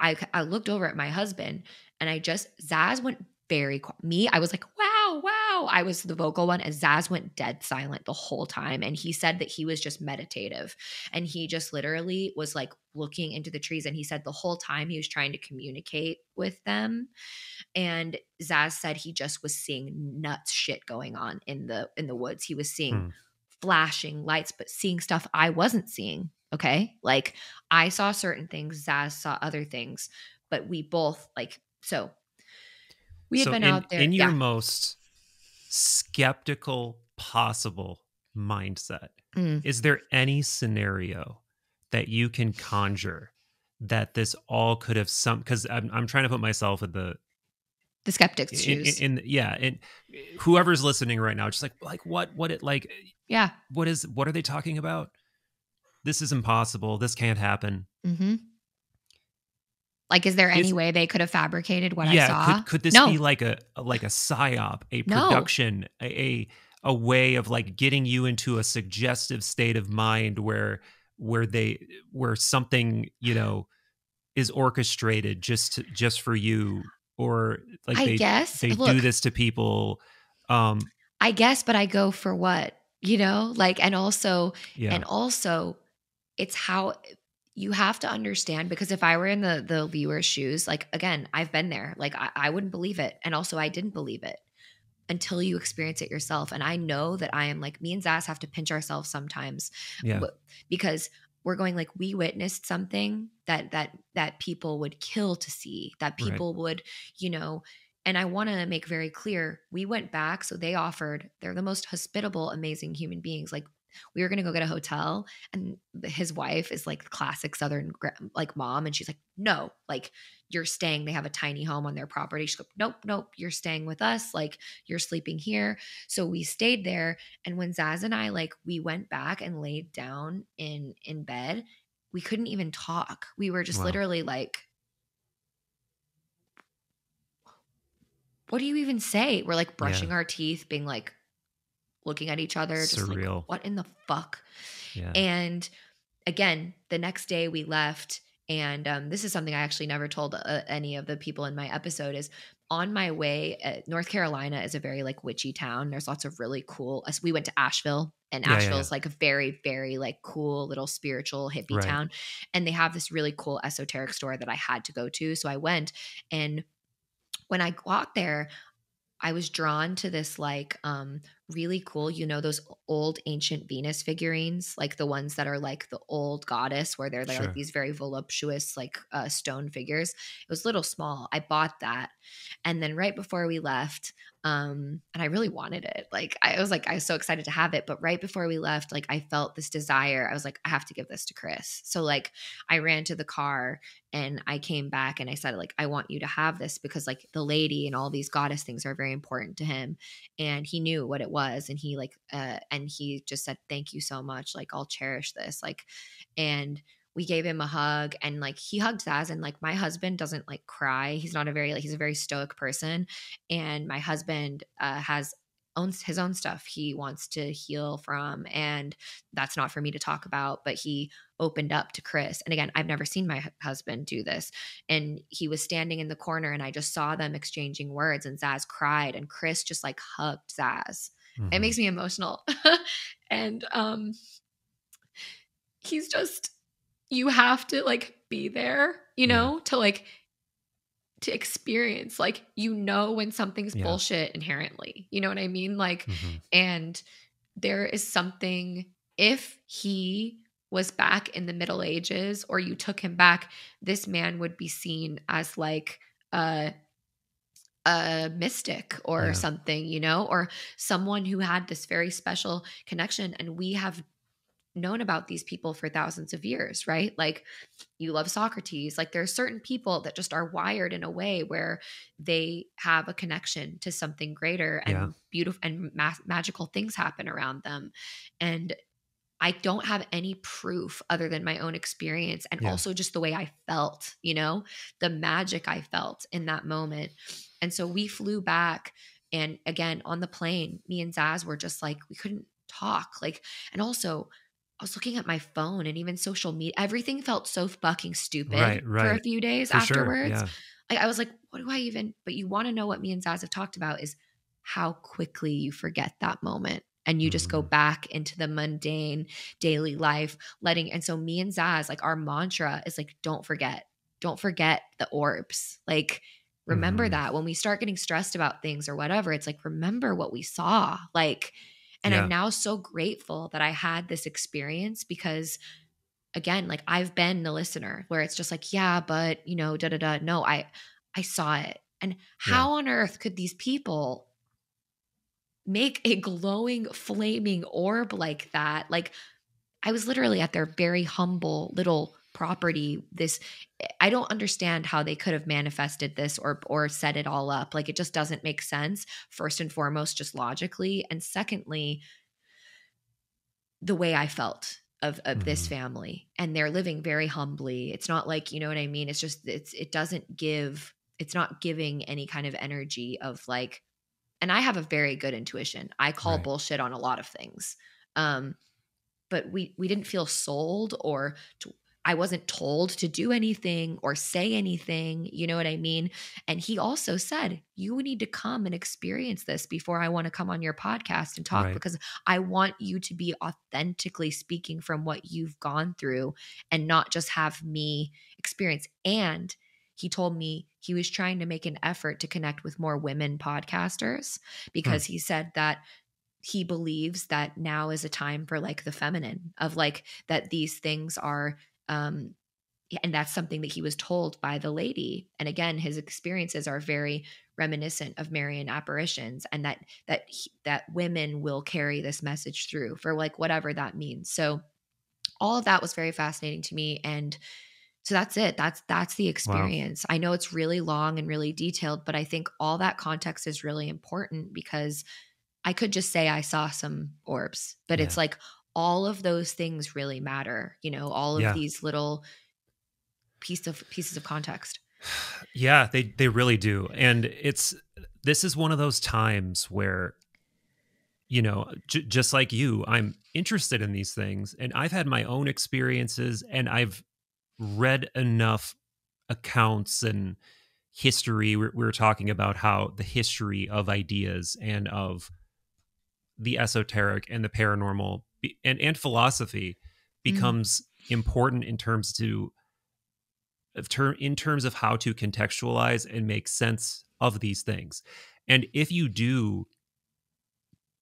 I looked over at my husband and Zaz went very quiet. I was like, wow, wow. I was the vocal one, and Zaz went dead silent the whole time. And he said that he was just meditative. And he just literally was like looking into the trees. And he said the whole time he was trying to communicate with them. And Zaz said he just was seeing nuts shit going on in the woods. He was seeing flashing lights, but seeing stuff I wasn't seeing. Okay. Like I saw certain things, Zaz saw other things, but we both we had been out there. In your most skeptical possible mindset, is there any scenario that you can conjure that this all could have because I'm trying to put myself in the skeptic's shoes. And whoever's listening right now, just like what it like, yeah. What are they talking about? This is impossible. This can't happen. Mm-hmm. Like, is there any way they could have fabricated what I saw? Could this be like a psyop, a production, a way of like getting you into a suggestive state of mind where something, is orchestrated just for you, or like they do this to people. I guess, but I go for what, and also it's how you have to understand, because if I were in the viewer's shoes, like, again, I've been there, like I wouldn't believe it. And also I didn't believe it until you experience it yourself. And I know that I am like, me and Zaz have to pinch ourselves sometimes because we're going like, we witnessed something that people would kill to see, that people would, and I want to make very clear, we went back. So they're the most hospitable, amazing human beings. Like, we were going to go get a hotel, and his wife is like classic Southern like mom. And she's like, no, like, you're staying. They have a tiny home on their property. She's like, nope. You're staying with us. Like, you're sleeping here. So we stayed there. And when Zaz and I, like, we went back and laid down in bed, we couldn't even talk. We were just literally like, what do you even say? We're like brushing our teeth, being like, looking at each other, just surreal. Like, what in the fuck? Yeah. And again, the next day we left, and this is something I actually never told any of the people in my episode, is on my way, North Carolina is a very like witchy town. There's lots of really cool, we went to Asheville, and Asheville is like a very, very like cool little spiritual hippie town. And they have this really cool esoteric store that I had to go to. So I went, and when I got there, I was drawn to this like really cool, those old ancient Venus figurines, like the ones that are like the old goddess, where they're like these very voluptuous like stone figures. It was little small. I bought that. And then right before we left, and I really wanted it. Like I was so excited to have it. But right before we left, like I felt this desire. I was like, I have to give this to Chris. So like I ran to the car, and I came back, and I said, like, I want you to have this, because like the lady and all these goddess things are very important to him. And he knew what it was. And he like, and he just said, thank you so much. Like, I'll cherish this. Like, and we gave him a hug, and like he hugged Zaz. And like my husband doesn't like cry. He's not he's a very stoic person. And my husband owns his own stuff he wants to heal from, and that's not for me to talk about, but he opened up to Chris. And again, I've never seen my husband do this. And he was standing in the corner, and I just saw them exchanging words, and Zaz cried, and Chris just like hugged Zaz. It makes me emotional. And he's just, you have to like be there, to like to experience. Like, you know, when something's Yeah. bullshit inherently, you know what I mean? Like, Mm-hmm. and there is something, if he was back in the Middle Ages or you took him back, this man would be seen as like a mystic or Yeah. something, you know, or someone who had this very special connection. And we have known about these people for thousands of years, right? Like, you love Socrates. Like, there are certain people that just are wired in a way where they have a connection to something greater, Yeah. and beautiful and magical things happen around them. And I don't have any proof other than my own experience, and Yeah. also just the way I felt, you know, the magic I felt in that moment. And so we flew back, and again, on the plane, me and Zaz were just like, we couldn't talk. Like, and also I was looking at my phone, and even social media, everything felt so fucking stupid Right. for a Right. few days For sure. afterwards. Yeah. I was like, what do I even, but you want to know what me and Zaz have talked about is how quickly you forget that moment. And you just go Mm-hmm. back into the mundane daily life, and so me and Zaz, like, our mantra is like, don't forget the orbs. Like, remember Mm-hmm. that when we start getting stressed about things or whatever, it's like, remember what we saw. Like, and I'm Yeah. now so grateful that I had this experience, because again, like, I've been the listener where it's just like, yeah, but you know, da da da. No, I saw it. And Yeah. how on earth could these people make a glowing, flaming orb like that? Like, I was literally at their very humble little property. I don't understand how they could have manifested this or set it all up. Like, it just doesn't make sense. First and foremost, just logically, and secondly, the way I felt of this Mm-hmm. family, and they're living very humbly. It's not like, you know what I mean? It's just, it's not giving any kind of energy of like, and I have a very good intuition. I call Right. bullshit on a lot of things. Um, but we didn't feel sold, or I wasn't told to do anything or say anything, you know what I mean? And he also said, you need to come and experience this before I want to come on your podcast and talk, Right. because I want you to be authentically speaking from what you've gone through, and not just have me experience. And he told me he was trying to make an effort to connect with more women podcasters, Hmm. because he said that he believes that now is a time for like the feminine, of like, that these things are, um and that's something that he was told by the lady. And again, his experiences are very reminiscent of Marian apparitions, and that women will carry this message through, for like whatever that means. So all of that was very fascinating to me. And so that's it. That's the Wow. experience. I know it's really long and really detailed, but I think all that context is really important, because I could just say I saw some orbs, but Yeah. it's like, all of those things really matter, you know, all of Yeah. these little pieces of context. Yeah, they really do. And this is one of those times where, you know, just like you, I'm interested in these things, and I've had my own experiences, and I've read enough accounts and history. We were talking about how the history of ideas and of the esoteric and the paranormal and philosophy Mm, becomes important in terms of how to contextualize and make sense of these things. And if you do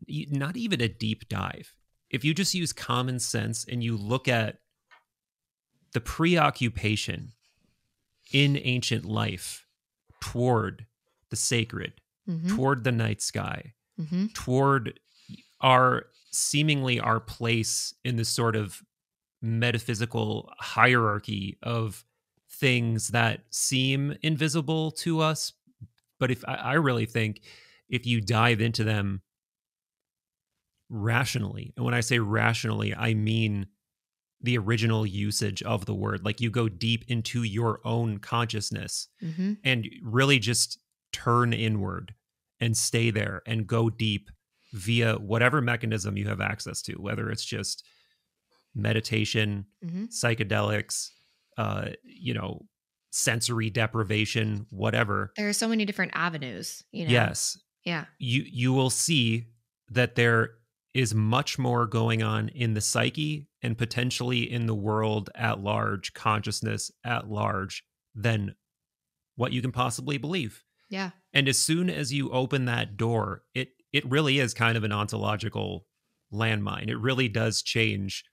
not even a deep dive, if you just use common sense and you look at the preoccupation in ancient life toward the sacred, mm-hmm, toward the night sky, mm-hmm, toward our seemingly our place in this sort of metaphysical hierarchy of things that seem invisible to us. But if I really think if you dive into them rationally, and when I say rationally, I mean the original usage of the word, like you go deep into your own consciousness mm-hmm. and really just turn inward and stay there and go deep via whatever mechanism you have access to, whether it's just meditation, Mm-hmm. psychedelics, you know, sensory deprivation, whatever. There are so many different avenues, you know? Yes, Yeah. you will see that there is much more going on in the psyche and potentially in the world at large, consciousness at large, than what you can possibly believe. Yeah. And as soon as you open that door, it really is kind of an ontological landmine. It really does change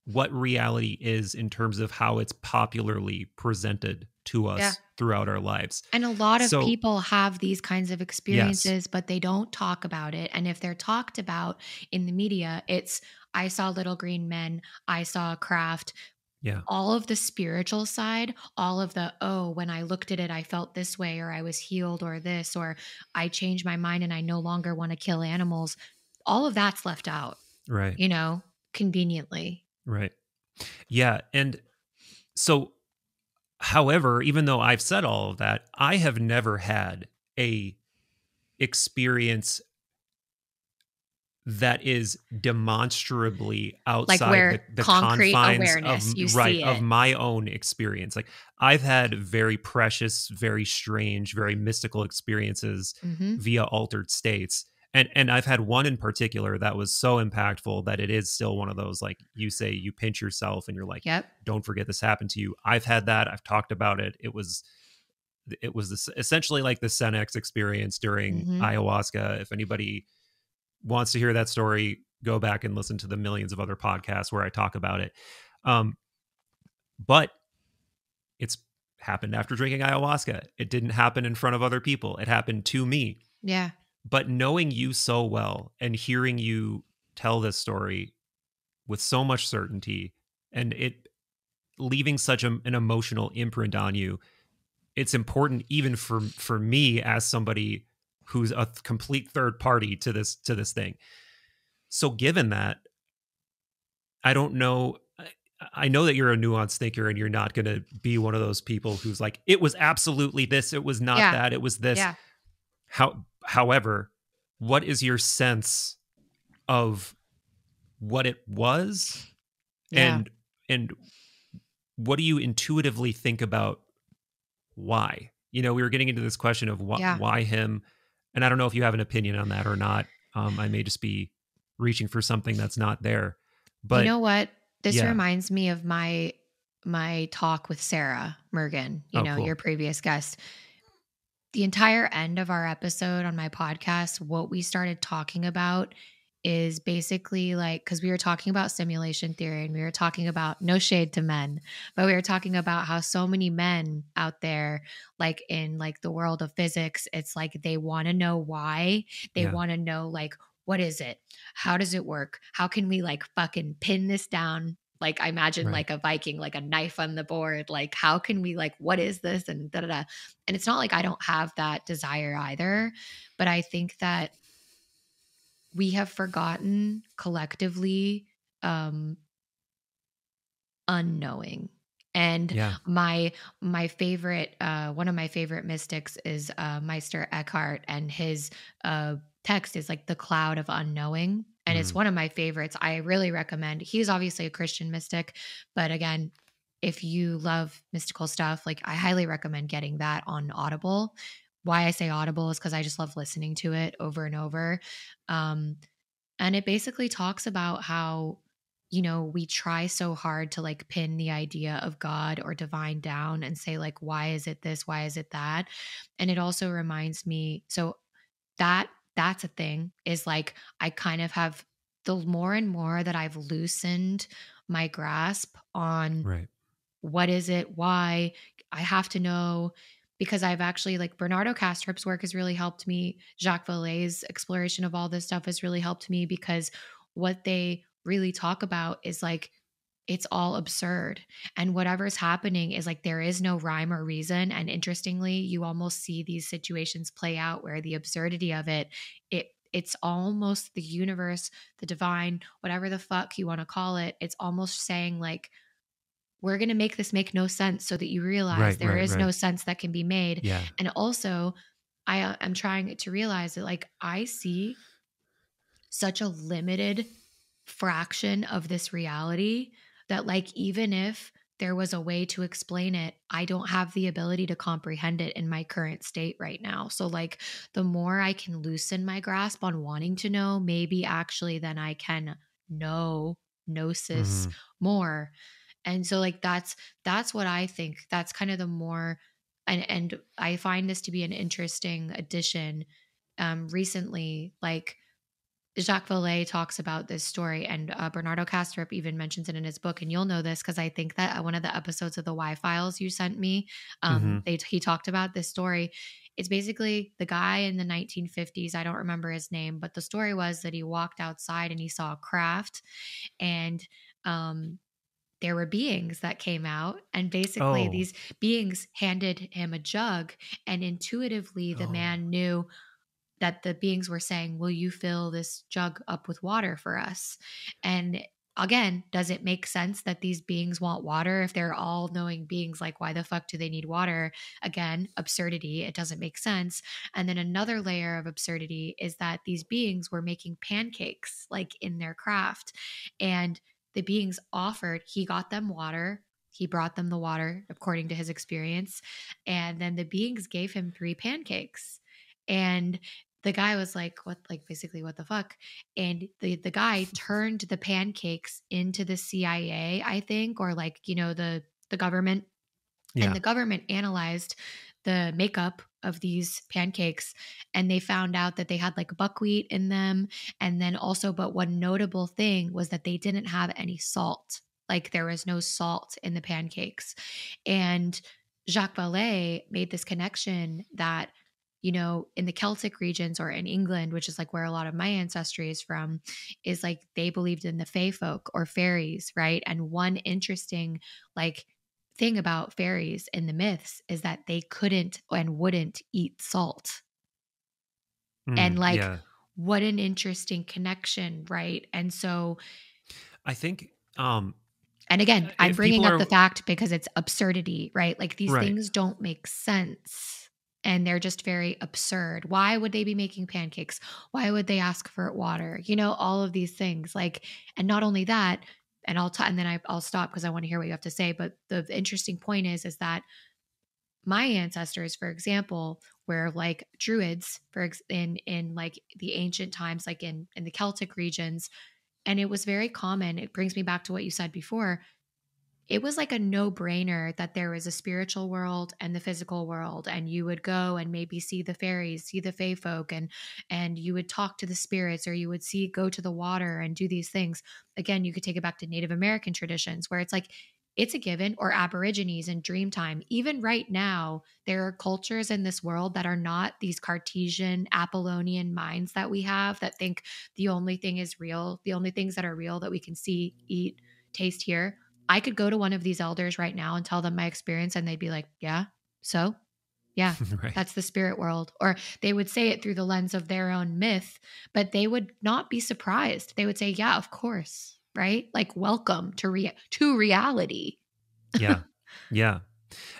what reality is in terms of how it's popularly presented to Yeah. us throughout our lives. And a lot of So, people have these kinds of yes, experiences, but they don't talk about it. And if they're talked about in the media, it's, I saw little green men, I saw a craft. yeah, All of the spiritual side, all of the, oh, when I looked at it, I felt this way, or I was healed, or this, or I changed my mind and I no longer want to kill animals. All of that's left out, right, conveniently. right. Yeah. And so, however, even though I've said all of that, I have never had a experience that is demonstrably Like outside where the concrete confines awareness, you right see of it. my own experience. Like, I've had very precious, very strange, very mystical experiences Mm-hmm. via altered states. And I've had one in particular that was so impactful that it is still one of those, like you say, you pinch yourself and you're like, Yep. don't forget this happened to you. I've had that. I've talked about it. It was this, essentially like the Senex experience during Mm-hmm. ayahuasca. If anybody wants to hear that story, go back and listen to the millions of other podcasts where I talk about it. But it's happened after drinking ayahuasca. It didn't happen in front of other people. It happened to me. Yeah. But knowing you so well and hearing you tell this story with so much certainty and it leaving such an emotional imprint on you, it's important even for me as somebody who's a complete third party to this thing. So given that, I don't know. I know that you're a nuanced thinker and you're not going to be one of those people who's like, it was absolutely this, it was not Yeah. that, it was this. Yeah. However, what is your sense of what it was, Yeah. and what do you intuitively think about why? We were getting into this question of Yeah. why him, and I don't know if you have an opinion on that or not. I may just be reaching for something that's not there, You but know what? This yeah. reminds me of my talk with Sarah Mergen, Oh, cool. your previous guest. The entire end of our episode on my podcast, what we started talking about is basically like, because we were talking about simulation theory and we were talking about, no shade to men, but we were talking about how so many men out there, like in like the world of physics, it's like they want to know why. They Yeah. want to know like, what is it? How does it work? How can we like fucking pin this down? Like I imagine Right. like a Viking, like a knife on the board. Like how can we like, what is this? And da da da. And it's not like I don't have that desire either, but I think that we have forgotten collectively unknowing. And Yeah. my favorite one of my favorite mystics is Meister Eckhart, and his text is like the cloud of unknowing, and it's one of my favorites. I really recommend. He's obviously a Christian mystic, but again, if you love mystical stuff, like I highly recommend getting that on Audible. Why I say Audible is because I just love listening to it over and over. And it basically talks about how, we try so hard to like pin the idea of God or divine down and say, like, why is it this? Why is it that? And it also reminds me, so that's a thing, is like, I kind of have, the more and more that I've loosened my grasp on Right. what is it, why, I have to know, because I've actually, like, Bernardo Kastrup's work has really helped me. Jacques Vallée's exploration of all this stuff has really helped me, because what they really talk about is like, it's all absurd. And whatever's happening is like, there is no rhyme or reason. And interestingly, you almost see these situations play out where the absurdity of it's almost the universe, the divine, whatever the fuck you want to call it. It's almost saying like, we're going to make this make no sense so that you realize there is no sense that can be made. Yeah. And also, I am trying to realize that like, I see such a limited fraction of this reality that like, even if there was a way to explain it, I don't have the ability to comprehend it in my current state right now. So like, the more I can loosen my grasp on wanting to know, maybe actually then I can know gnosis more. And so like that's what I think. That's kind of the more, and I find this to be an interesting addition recently. Like Jacques Vallée talks about this story, and Bernardo Kastrup even mentions it in his book. And you'll know this because I think that one of the episodes of the Y Files you sent me, Mm-hmm. he talked about this story. It's basically the guy in the 1950s. I don't remember his name, but the story was that he walked outside and he saw a craft, and um, there were beings that came out, and basically Oh, these beings handed him a jug, and intuitively the oh, man knew that the beings were saying, "Will you fill this jug up with water for us?" And again, does it make sense that these beings want water if they're all knowing beings? Like, why the fuck do they need water? Again, absurdity. It doesn't make sense. And then another layer of absurdity is that these beings were making pancakes, like in their craft. And the beings offered, he got them water. He brought them the water according to his experience. And then the beings gave him 3 pancakes. And the guy was like, what, like basically what the fuck? And the guy turned the pancakes into the CIA, I think, or like, the government. And yeah. the government analyzed the makeup of these pancakes, and they found out that they had like buckwheat in them. And then also, but one notable thing was that they didn't have any salt. Like there was no salt in the pancakes. And Jacques Vallée made this connection that, in the Celtic regions or in England, which is like where a lot of my ancestry is from, is like they believed in the fae folk or fairies, right? And one interesting like thing about fairies in the myths is that they couldn't and wouldn't eat salt. And like, Yeah. what an interesting connection, right? And so, I think and again, I'm if bringing people up the are fact because it's absurdity, right? Like these right. things don't make sense and they're just very absurd. Why would they be making pancakes? Why would they ask for water? All of these things. Like, and not only that, and and then I'll stop because I want to hear what you have to say. But the interesting point is that my ancestors, for example, were like druids in like the ancient times, like in the Celtic regions, and it was very common. It brings me back to what you said before. It was like a no-brainer that there was a spiritual world and the physical world, and you would go and maybe see the fairies, see the fae folk, and you would talk to the spirits, or you would go to the water and do these things. Again, you could take it back to Native American traditions where it's like it's a given, or Aborigines in Dreamtime. Even right now, there are cultures in this world that are not these Cartesian, Apollonian minds that we have that think the only thing is real, the only things that are real that we can see, eat, taste, hear. I could go to one of these elders right now and tell them my experience, and they'd be like, yeah, so yeah, Right. that's the spirit world. Or they would say it through the lens of their own myth, but they would not be surprised. They would say, yeah, of course, right? Like, welcome to reality. Yeah. Yeah.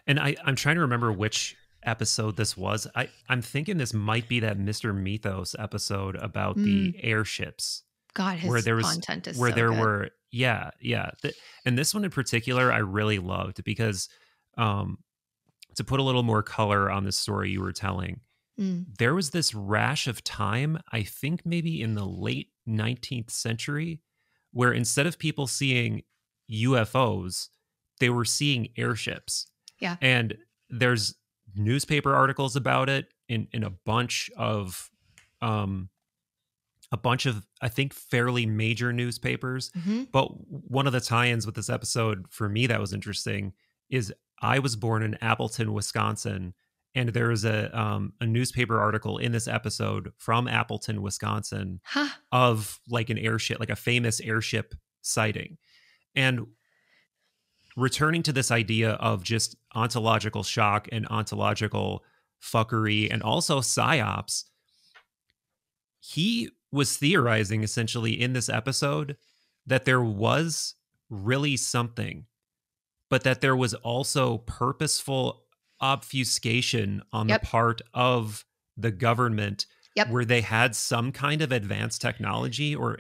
And I'm trying to remember which episode this was. I'm thinking this might be that Mr. Mythos episode about the airships God, where his there was content is where so there good. were and this one in particular I really loved because to put a little more color on the story you were telling, Mm. there was this rash of time, I think maybe in the late 19th century, where instead of people seeing UFOs, they were seeing airships. Yeah. And there's newspaper articles about it in um a bunch of I think fairly major newspapers. Mm-hmm. But one of the tie-ins with this episode for me that was interesting is I was born in Appleton, Wisconsin, and there is a newspaper article in this episode from Appleton, Wisconsin, Huh. of like an airship, like a famous airship sighting. And returning to this idea of just ontological shock and ontological fuckery and also psyops, he was theorizing essentially in this episode that there was really something, but that there was also purposeful obfuscation on the Yep. part of the government Yep. where they had some kind of advanced technology or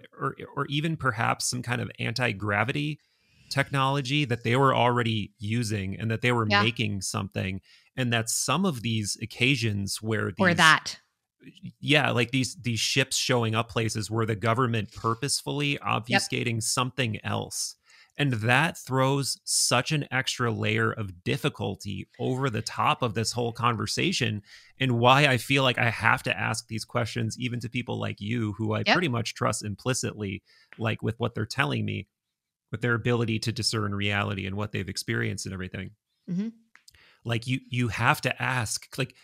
even perhaps some kind of anti-gravity technology that they were already using and that they were Yeah. making something, and that some of these occasions where Or these that. like these ships showing up places where the government purposefully obfuscating something else. And that throws such an extra layer of difficulty over the top of this whole conversation, and why I feel like I have to ask these questions even to people like you, who I Yep. pretty much trust implicitly, like with what they're telling me, with their ability to discern reality and what they've experienced and everything. Mm-hmm. Like you have to ask, like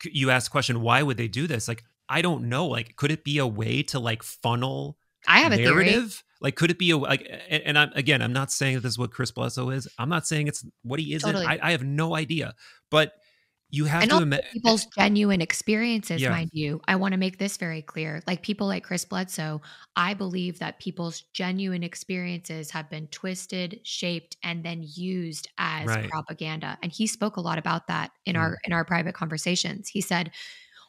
you ask the question, why would they do this? Like, I don't know. Like, could it be a way to like funnel I have a theory. narrative? Like, could it be a like? And I'm not saying that this is what Chris Bledsoe is. I'm not saying it's what he isn't. Totally. I have no idea. But you have And to also imagine people's genuine experiences, Yeah. mind you. I want to make this very clear. Like people like Chris Bledsoe, I believe that people's genuine experiences have been twisted, shaped, and then used as Right. propaganda. And he spoke a lot about that in Mm. our private conversations. He said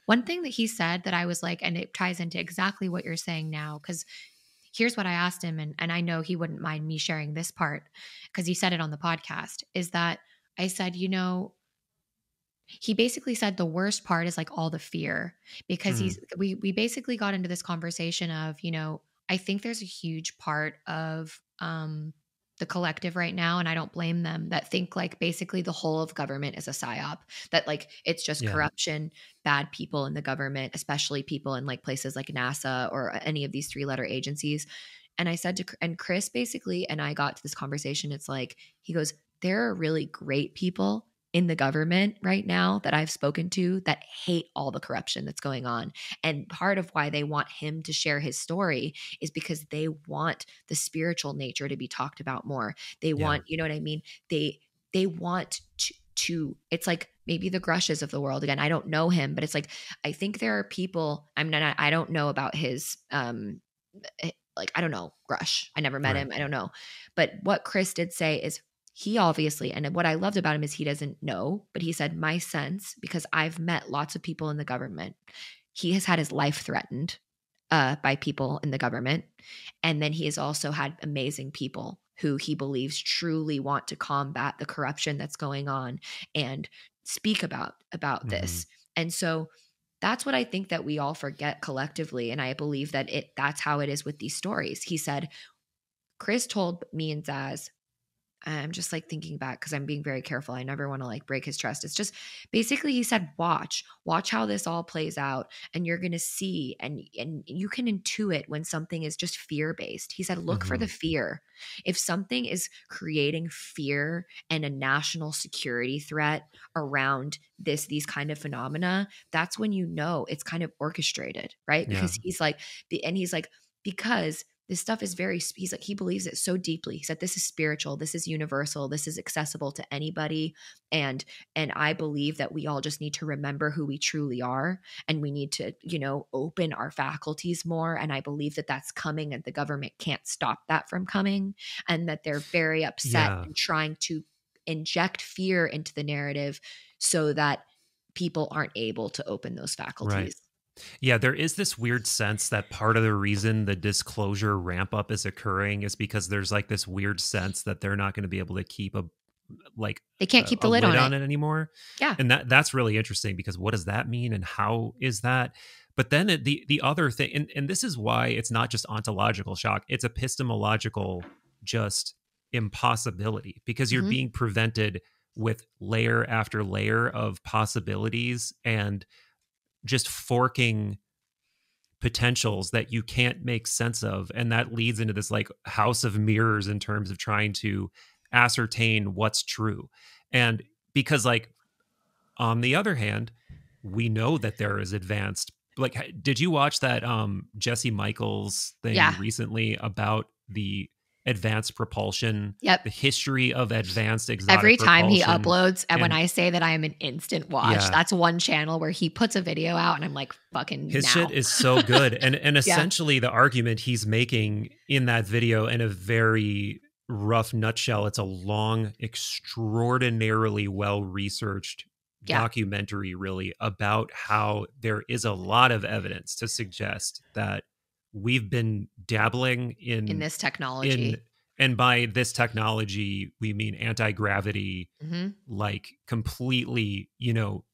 one thing that he said that I was like, and it ties into exactly what you're saying now, because here's what I asked him, and I know he wouldn't mind me sharing this part because he said it on the podcast, is that I said, you know, he basically said the worst part is like all the fear, because we basically got into this conversation of, you know, I think there's a huge part of the collective right now, and I don't blame them, that think like basically the whole of government is a psyop, that like it's just Yeah. corruption, bad people in the government, especially people in like places like NASA or any of these 3-letter agencies. And I said to, and Chris basically, and I got to this conversation, it's like, he goes, there are really great people in the government right now that I've spoken to that hate all the corruption that's going on. And part of why they want him to share his story is because they want the spiritual nature to be talked about more. They want, you know what I mean? They want to it's like maybe the Grushes of the world. Again, I don't know him, but it's like, I think there are people, I don't know about his, like, I don't know, Grush. I never met him. I don't know. But what Chris did say is, he obviously, and what I loved about him is he doesn't know, but he said, my sense, because I've met lots of people in the government, he has had his life threatened by people in the government. And then he has also had amazing people who he believes truly want to combat the corruption that's going on and speak about this. And so that's what I think that we all forget collectively. And I believe that that's how it is with these stories. He said, Chris told me and Zaz, I'm just like thinking back because I'm being very careful. I never want to like break his trust. It's just basically he said, watch how this all plays out, and you're going to see, and you can intuit when something is just fear-based. He said, look for the fear. If something is creating fear and a national security threat around these kind of phenomena, that's when you know it's kind of orchestrated, right? Because he's like, because this stuff is he's like, he believes it so deeply. He said, this is spiritual, this is universal, this is accessible to anybody. And I believe that we all just need to remember who we truly are. And we need to, you know, open our faculties more. And I believe that that's coming, and the government can't stop that from coming. And that they're very upset and trying to inject fear into the narrative so that people aren't able to open those faculties. Right. Yeah, there is this weird sense that part of the reason the disclosure ramp up is occurring is because there's like this weird sense that they're not going to be able to keep they can't keep the lid on it anymore. Yeah. And that's really interesting, because what does that mean and how is that? But then the other thing, and this is why it's not just ontological shock, it's epistemological just impossibility, because you're being prevented with layer after layer of possibilities and just forking potentials that you can't make sense of. And that leads into this like house of mirrors in terms of trying to ascertain what's true. And because like, on the other hand, we know that there is advanced, like, did you watch that Jesse Michaels thing recently about the advanced propulsion, the history of advanced exotic every time propulsion? He uploads, and when I say that I am an instant watch, that's one channel where he puts a video out and I'm like, fucking his shit is so good. And essentially the argument he's making in that video, in a very rough nutshell, it's a long, extraordinarily well-researched documentary really about how there is a lot of evidence to suggest that we've been dabbling in this technology. And by this technology, we mean anti-gravity, like completely, you know,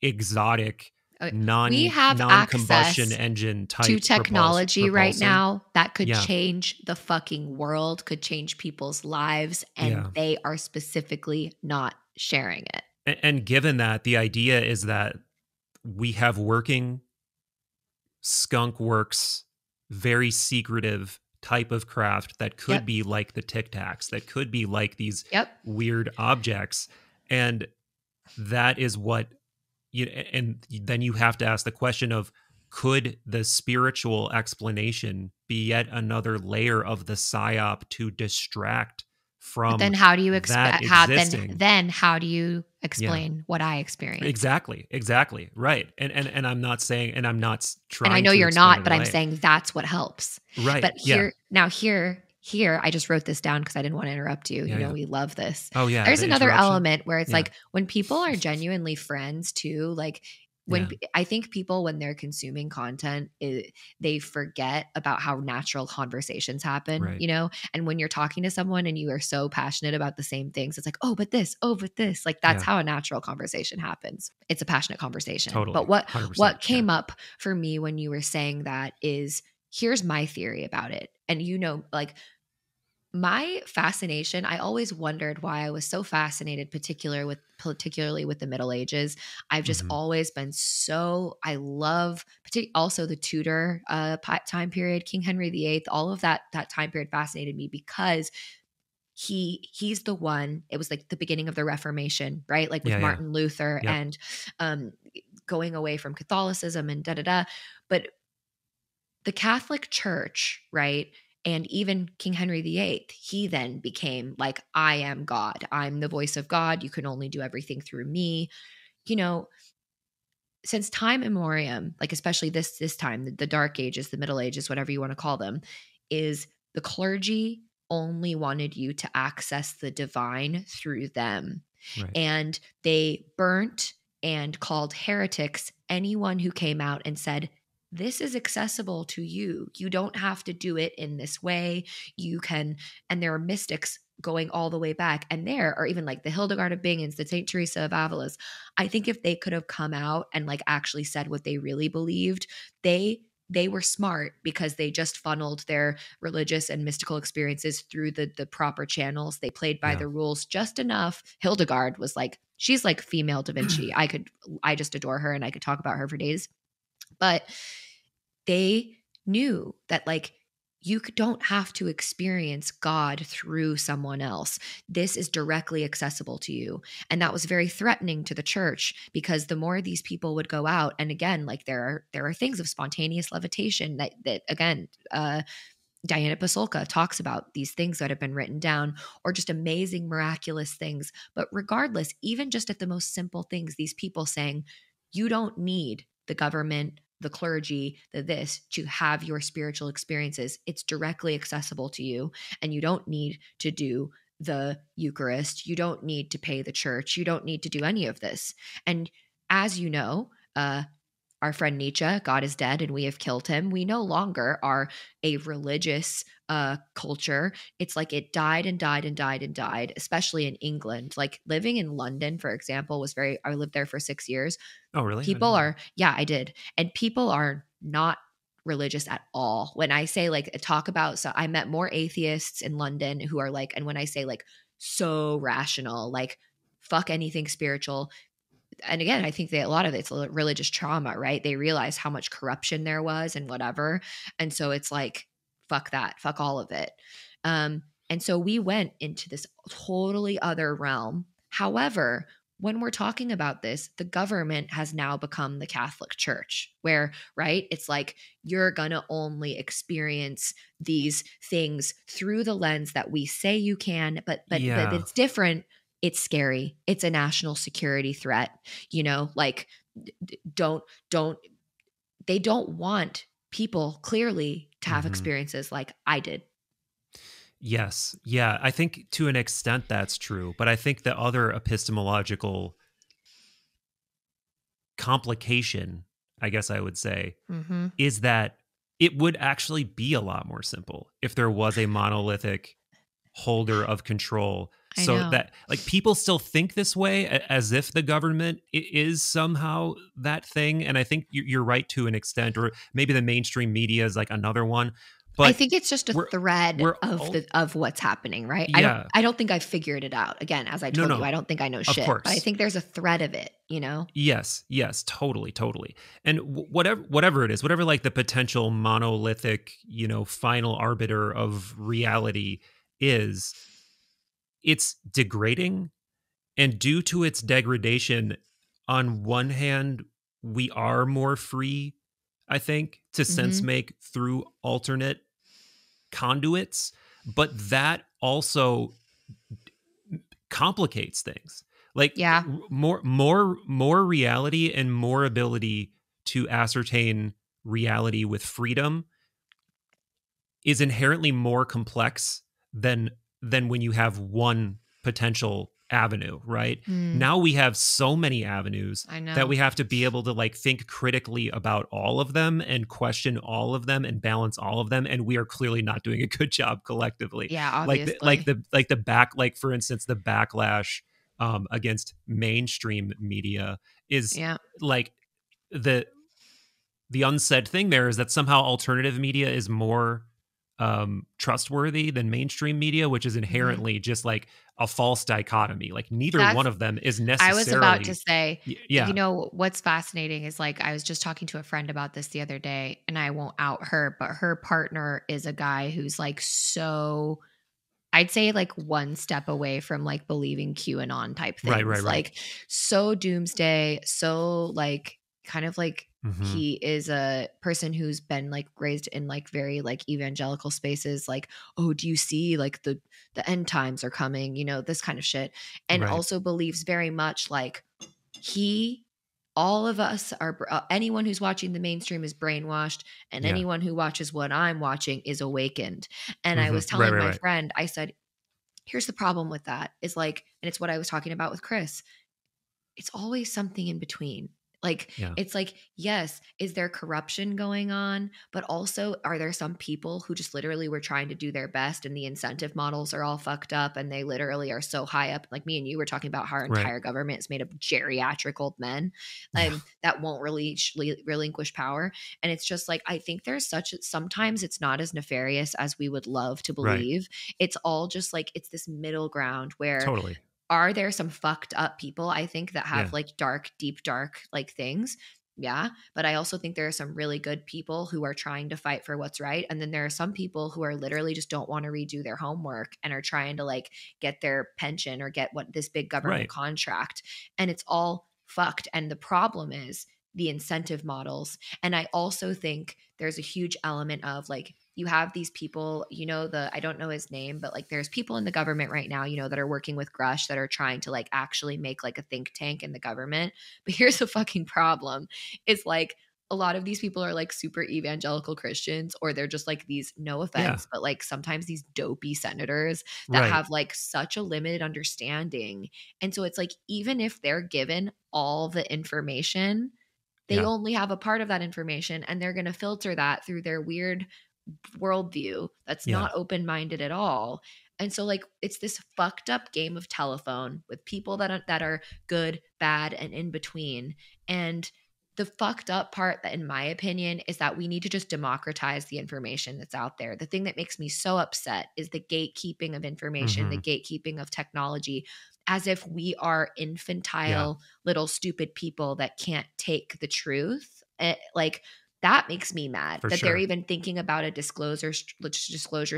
exotic We have access non-combustion engine type to technology right propulsion. now that could Yeah. change the fucking world, could change people's lives, and they are specifically not sharing it. And given that, the idea is that we have working skunk works, very secretive type of craft that could be like the Tic Tacs, that could be like these weird objects. And that is what and then you have to ask the question of, could the spiritual explanation be yet another layer of the psyop to distract from but then how do you existing? Then how do you explain what I experienced? Exactly. Right. And I'm not saying, and I'm not trying, and I know to you're not, explain but away. I'm saying that's what helps. Right. But here, I just wrote this down because I didn't want to interrupt you. We love this. Oh yeah. There's another element where it's like when people are genuinely friends too, like when I think people, when they're consuming content, they forget about how natural conversations happen, Right. and when you're talking to someone and you are so passionate about the same things, it's like, oh, but this, like that's how a natural conversation happens. It's a passionate conversation. Totally. But what came up for me when you were saying that is, here's my theory about it. And like my fascination, I always wondered why I was so fascinated, particularly with the Middle Ages. I've just always been I love also the Tudor time period, King Henry VIII, all of that time period fascinated me because he's the one. It was like the beginning of the Reformation, right? Like with Martin Luther and going away from Catholicism and But the Catholic Church, right? And even King Henry VIII, he then became like, I am God. I'm the voice of God. You can only do everything through me. Since time immemorial, like especially this time, the Dark Ages, the Middle Ages, whatever you want to call them, is the clergy only wanted you to access the divine through them. Right. And they burnt and called heretics anyone who came out and said, this is accessible to you. You don't have to do it in this way. You can, and there are mystics going all the way back. And there are even like the Hildegard of Bingen, the St. Teresa of Avila's. I think if they could have come out and like actually said what they really believed, they were smart because they just funneled their religious and mystical experiences through the proper channels. They played by the rules just enough. Hildegard was like, she's like female Da Vinci. I just adore her and I could talk about her for days. But they knew that like you don't have to experience God through someone else. This is directly accessible to you. And that was very threatening to the church because the more these people would go out, and again, like there are things of spontaneous levitation that again, Diana Pasulka talks about these things that have been written down, or just amazing, miraculous things. But regardless, even just at the most simple things, these people saying, you don't need the government, the clergy, this to have your spiritual experiences. It's directly accessible to you, and you don't need to do the Eucharist. You don't need to pay the church. You don't need to do any of this. And as you know, our friend Nietzsche, God is dead and we have killed him. We no longer are a religious culture. It's like it died and died and died and died, especially in England. Like living in London, for example, I lived there for 6 years. Oh, really? I did. And people are not religious at all. When I say like so I met more atheists in London who are like, and when I say like so rational, like fuck anything spiritual. And again, I think a lot of it's religious trauma, right? They realize how much corruption there was and whatever. And so it's like, fuck that, fuck all of it. And so we went into this totally other realm. However, when we're talking about this, the government has now become the Catholic Church where, right, it's like you're going to only experience these things through the lens that we say you can, but it's different. It's scary. It's a national security threat. Like they don't want people clearly to have experiences like I did. Yes. Yeah. I think to an extent that's true. But I think the other epistemological complication, I guess I would say, is that it would actually be a lot more simple if there was a monolithic holder of control I So know. that like people still think this way as if the government is somehow that thing. And I think you're right to an extent, or maybe the mainstream media is like another one, I but think it's just a we're, thread we're of all, what's happening, right? yeah, I don't think I've figured it out. Again, as I no, told you, I no, don't think I know of shit, but I course. think there's a thread of it, you know? Yes, yes, totally, totally. And whatever it is, whatever like the potential monolithic, final arbiter of reality is, it's degrading. And due to its degradation, on one hand, we are more free, I think, to sense Mhm. make through alternate conduits, but that also complicates things. Like Yeah. more reality and more ability to ascertain reality with freedom is inherently more complex than when you have one potential avenue, right? Mm, Now we have so many avenues I that know. we have to be able to like think critically about all of them and question all of them and balance all of them, and we are clearly not doing a good job collectively. Yeah, Like obviously. the back, like for instance the backlash against mainstream media is Yeah. like the unsaid thing there is that somehow alternative media is more trustworthy than mainstream media, which is Mhm. inherently just like a false dichotomy. Like neither one That's of them is I was about to necessarily say, yeah. what's fascinating is like I was just talking to a friend about this the other day, and I won't out her, but her partner is a guy who's like so I'd say like one step away from like believing QAnon type Right, right, things. right. Like so doomsday, so like kind of like Hmm. he is a person who's been like raised in like very like evangelical spaces like, oh, do you see like the end times are coming, this kind of shit. And Right. also believes very much like he all of us are anyone who's watching the mainstream is brainwashed, and Yeah. anyone who watches what I'm watching is awakened. And I Hmm. was Right, telling right, my right. friend, I said, here's the problem with that is like, and it's what I was talking about with Chris, it's always something in between. Like, Yeah. it's like, yes, is there corruption going on? But also, are there some people who just literally were trying to do their best and the incentive models are all fucked up and they literally are so high up? Like me and you were talking about how our Right. entire government is made of geriatric old men Yeah. that won't really relinquish power. And it's just like, I think there's sometimes it's not as nefarious as we would love to Right. believe. It's all just like, it's this middle ground where Totally. are there some fucked up people, I think, that Yeah. have like dark, deep, dark like things? Yeah. But I also think there are some really good people who are trying to fight for what's right. And then there are some people who are literally just don't want to redo their homework and are trying to like get their pension or get what this big government Right. contract. And it's all fucked. And the problem is the incentive models. And I also think there's a huge element of like, you have these people, I don't know his name, but like there's people in the government right now, that are working with Grush that are trying to like actually make like a think tank in the government. But here's the fucking problem is like a lot of these people are like super evangelical Christians, or they're just like these, no Yeah. offense, but like sometimes these dopey senators that Right. have like such a limited understanding. And so it's like, even if they're given all the information, they Yeah. only have a part of that information and they're going to filter that through their weird worldview that's Yeah. not open minded at all. And so like it's this fucked up game of telephone with people that are good, bad, and in between. And the fucked up part, that in my opinion, is that we need to just democratize the information that's out there. The thing that makes me so upset is the gatekeeping of information, the Hmm. gatekeeping of technology, as if we are Yeah. infantile little stupid people that can't take the truth. Like that makes me mad For that they're sure. even thinking about a disclosure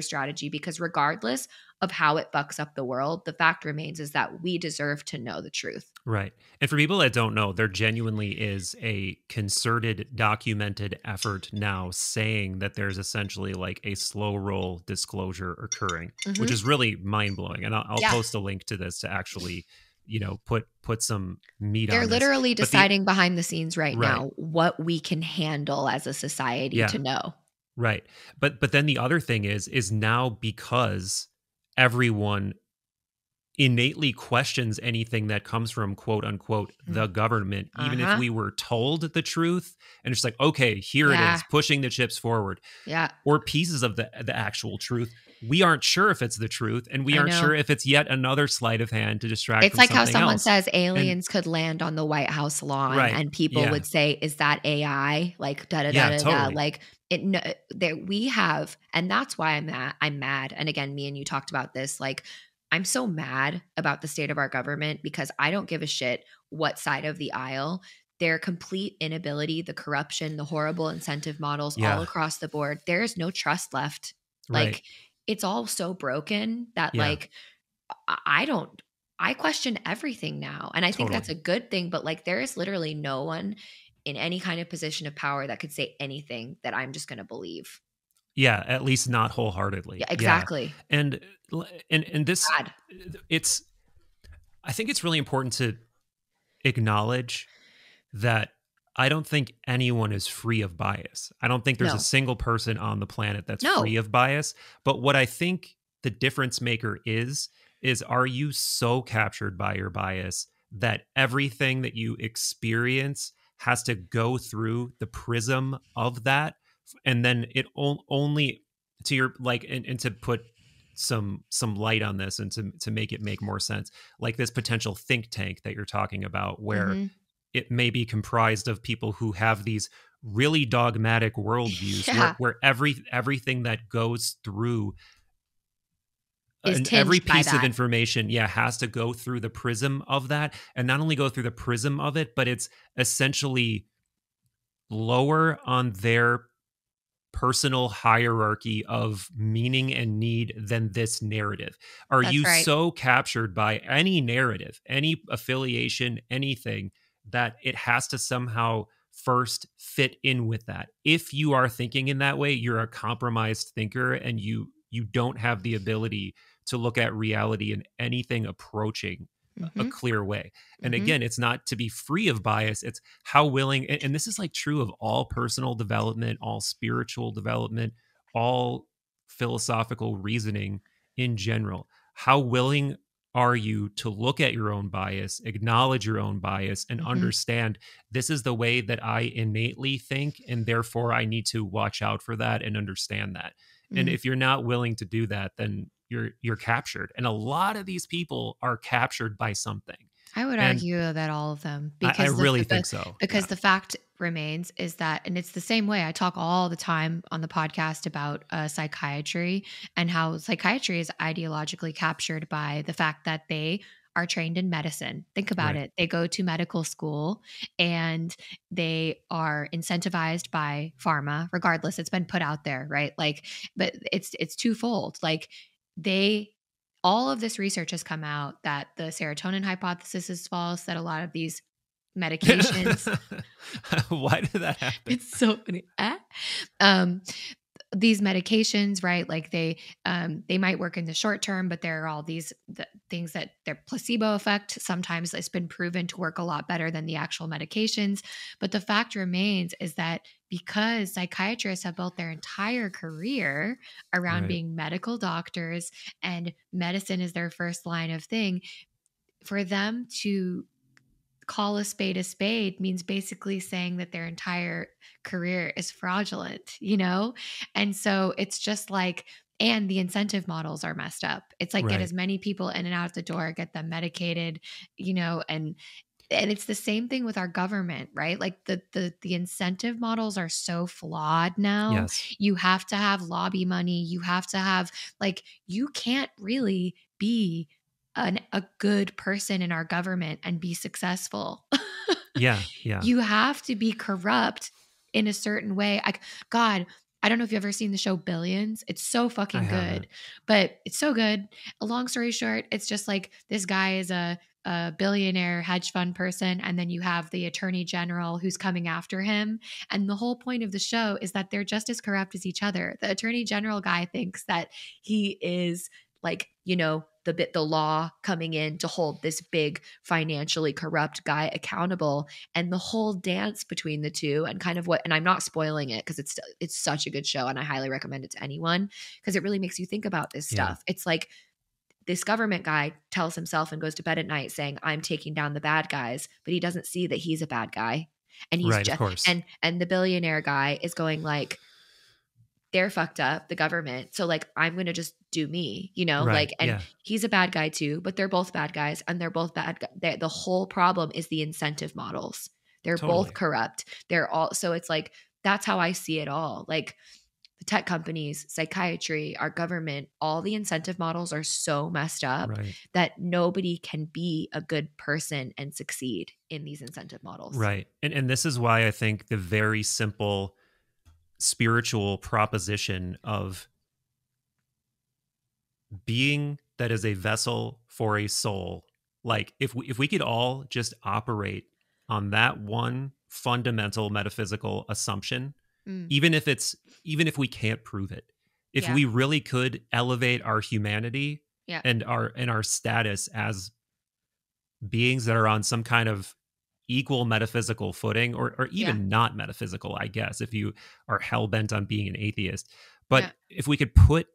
strategy, because regardless of how it fucks up the world, the fact remains is that we deserve to know the truth. Right. And for people that don't know, there genuinely is a concerted, documented effort now saying that there's essentially like a slow roll disclosure occurring, which Hmm. is really mind blowing. And I'll Yeah. post a link to this to actually, put some meat They're on this. literally But the deciding behind the scenes right right. now what we can handle as a society Yeah. to know. Right. But then the other thing is now because everyone innately questions anything that comes from quote unquote the government, even if Uh-huh. we were told the truth and it's like, okay, here it Yeah. is, pushing the chips forward, Yeah. or pieces of the actual truth. We aren't sure if it's the truth, and we I aren't know. sure if it's yet another sleight of hand to distract It's from like how something someone else. says And aliens could land on the White House lawn right, and people yeah, would say, is that AI? Like, da da da yeah, da da. totally, Like, it, no, there we have, and that's why I'm mad. And again, me and you talked about this. Like, I'm so mad about the state of our government because I don't give a shit what side of the aisle. Their complete inability, the corruption, the horrible incentive models all yeah, across the board. There is no trust left. right, Like, it's all so broken that yeah, like I don't I question everything now. And I think that's totally, a good thing, but like there is literally no one in any kind of position of power that could say anything that I'm just going to believe. yeah, at least not Yeah, wholeheartedly, yeah, exactly. and and this, God. it's, I think it's really important to acknowledge that I don't think anyone is free of bias. I don't think there's a No. single person on the planet that's free No. of bias. But what I think the difference maker is are you so captured by your bias that everything that you experience has to go through the prism of that? And then it only, to your, like, and to put some light on this and to make it make more sense, like this potential think tank that you're talking about, where Mhm. it may be comprised of people who have these really dogmatic worldviews Yeah. where everything that goes through, Is and every tinged by piece of that. information, yeah, has to go through the prism of that, and not only go through the prism of it, but it's essentially lower on their personal hierarchy of meaning and need than this narrative. Are That's you right. so captured by any narrative, any affiliation, anything, that it has to somehow first fit in with that? If you are thinking in that way, you're a compromised thinker, and you don't have the ability to look at reality in anything approaching a Mhm. clear way. And Mhm. again, it's not to be free of bias, it's how willing, and this is like true of all personal development, all spiritual development, all philosophical reasoning in general. How willing are you to look at your own bias, acknowledge your own bias, and Mhm. understand this is the way that I innately think, and therefore I need to watch out for that and understand that. And Mhm. if you're not willing to do that, then you're captured. And a lot of these people are captured by something. I would And argue that all of them, I because really think so. because Yeah. the fact remains is that, and it's the same way I talk all the time on the podcast about psychiatry and how psychiatry is ideologically captured by the fact that they are trained in medicine. Think about Right. it. They go to medical school and they are incentivized by pharma, regardless. It's been put out there, right? Like, but it's twofold. Like they all of this research has come out that the serotonin hypothesis is false, that a lot of these medications, Why did that happen? it's so funny. Um, these medications, right? Like they might work in the short term, but there are all these things that their placebo effect. Sometimes it's been proven to work a lot better than the actual medications. But the fact remains is that because psychiatrists have built their entire career around Right. being medical doctors and medicine is their first line of thing, for them to call a spade means basically saying that their entire career is fraudulent, you know? And so it's just like, and the incentive models are messed up. It's like get Right. as many people in and out the door, get them medicated, you know, and it's the same thing with our government, right? Like the incentive models are so flawed now. Yes. You have to have lobby money. You have to have like you can't really be a good person in our government and be successful. Yeah. Yeah. You have to be corrupt in a certain way. God, I don't know if you've ever seen the show Billions. It's so I fucking haven't. good, but it's so good. A long story short, it's just like this guy is a billionaire hedge fund person, and then you have the attorney general who's coming after him. And the whole point of the show is that they're just as corrupt as each other. The attorney general guy thinks that he is like, you know, the law coming in to hold this big financially corrupt guy accountable, and the whole dance between the two and kind of what, and I'm not spoiling it because it's such a good show and I highly recommend it to anyone because it really makes you think about this Yeah. stuff. It's like this government guy tells himself and goes to bed at night saying, I'm taking down the bad guys, but he doesn't see that he's a bad guy. And he's Right, of just, course. and the billionaire guy is going like, they're fucked up, the government. So like, I'm going to just do me, you know, Right, like, and yeah. he's a bad guy too, but they're both bad guys and they're both bad. The whole problem is the incentive models. They're Totally. both corrupt. They're all, so it's like, that's how I see it all. Like the tech companies, psychiatry, our government, all the incentive models are so messed up Right. that nobody can be a good person and succeed in these incentive models. Right. And this is why I think the very simple spiritual proposition of being that is a vessel for a soul, like if we could all just operate on that one fundamental metaphysical assumption, Mm. even if we can't prove it, if Yeah. we really could elevate our humanity Yeah. and our status as beings that are on some kind of equal metaphysical footing, or even not metaphysical, I guess, if you are hell-bent on being an atheist. But if we could put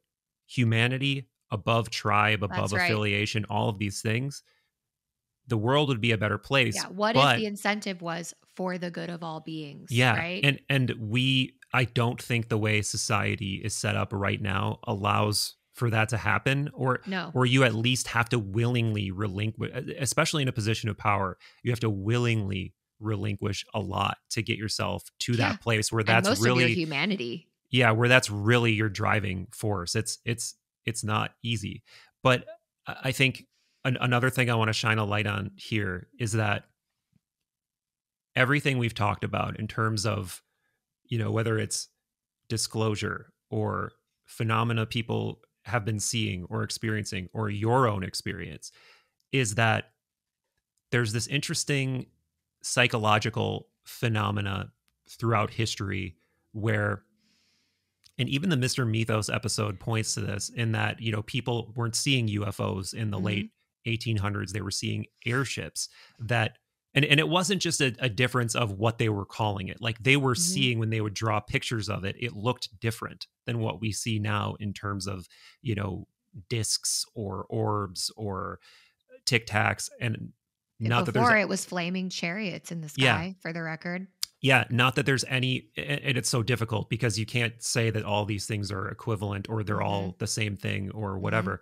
humanity above tribe, above affiliation, all of these things, the world would be a better place. Yeah. What if the incentive was for the good of all beings? Yeah. Right. And I don't think the way society is set up right now allows for that to happen, or you at least have to willingly relinquish, especially in a position of power, you have to willingly relinquish a lot to get yourself to that place where that's most really of your humanity. Yeah, where that's really your driving force. It's not easy. But I think another thing I want to shine a light on here is that everything we've talked about in terms of, you know, whether it's disclosure or phenomena people have been seeing or experiencing, or your own experience, is that there's this interesting psychological phenomena throughout history where, and even the Mr. Mythos episode points to this, in that, you know, people weren't seeing UFOs in the late 1800s. They were seeing airships that, and it wasn't just a difference of what they were calling it. Like they were seeing, when they would draw pictures of it, it looked different than what we see now in terms of, you know, discs or orbs or tic tacs. And not that before, it was flaming chariots in the sky, for the record. Yeah, not that there's any, and it's so difficult because you can't say that all these things are equivalent or they're all the same thing or whatever.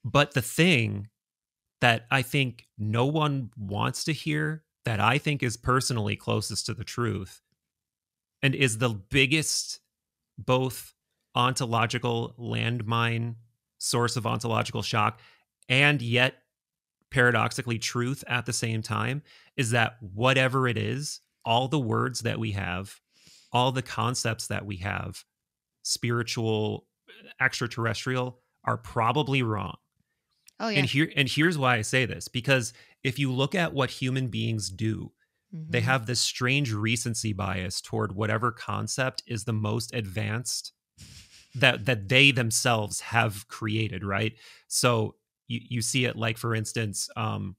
But the thing that I think no one wants to hear, that I think is personally closest to the truth, and is the biggest both ontological landmine, source of ontological shock, and yet paradoxically truth at the same time, is that whatever it is, all the words that we have, all the concepts that we have, spiritual, extraterrestrial, are probably wrong. Oh, yeah. And here's why I say this, because if you look at what human beings do, they have this strange recency bias toward whatever concept is the most advanced that they themselves have created, right? So you see it, like, for instance, if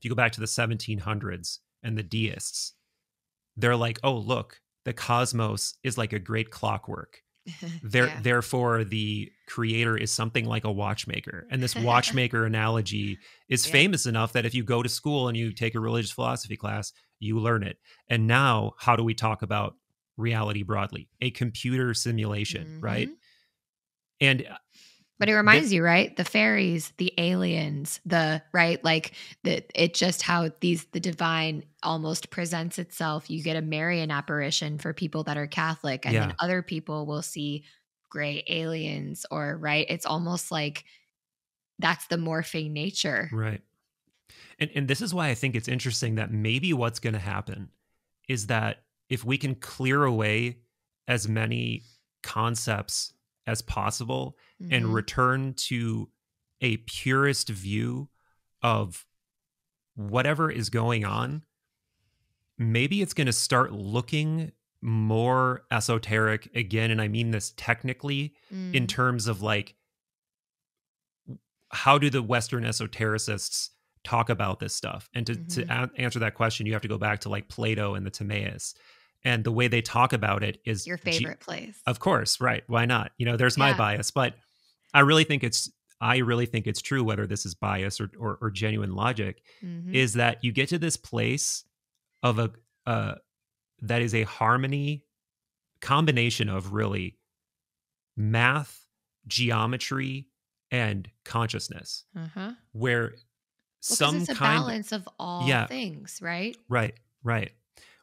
you go back to the 1700s and the deists, they're like, oh, look, the cosmos is like a great clockwork. Therefore, the creator is something like a watchmaker. And this watchmaker analogy is famous enough that if you go to school and you take a religious philosophy class, you learn it. And now, how do we talk about reality broadly? A computer simulation, right? And but it reminds you, right? The fairies, the aliens, like it just how the divine almost presents itself. You get a Marian apparition for people that are Catholic, and then other people will see gray aliens, or it's almost like that's the morphing nature. Right. And this is why I think it's interesting that maybe what's going to happen is that if we can clear away as many concepts as possible and return to a purist view of whatever is going on, maybe it's going to start looking more esoteric again. And I mean this technically, in terms of, like, how do the Western esotericists talk about this stuff? And to answer that question, you have to go back to, like, Plato and the Timaeus. And the way they talk about it is your favorite place. Of course, right. Why not? You know, there's my bias, but I really think it's I really think it's true, whether this is bias or genuine logic, Mm-hmm. is that you get to this place of that is a harmony combination of really math, geometry, and consciousness, Uh-huh. where Well, because some it's a kind, balance of all yeah, things, right? right,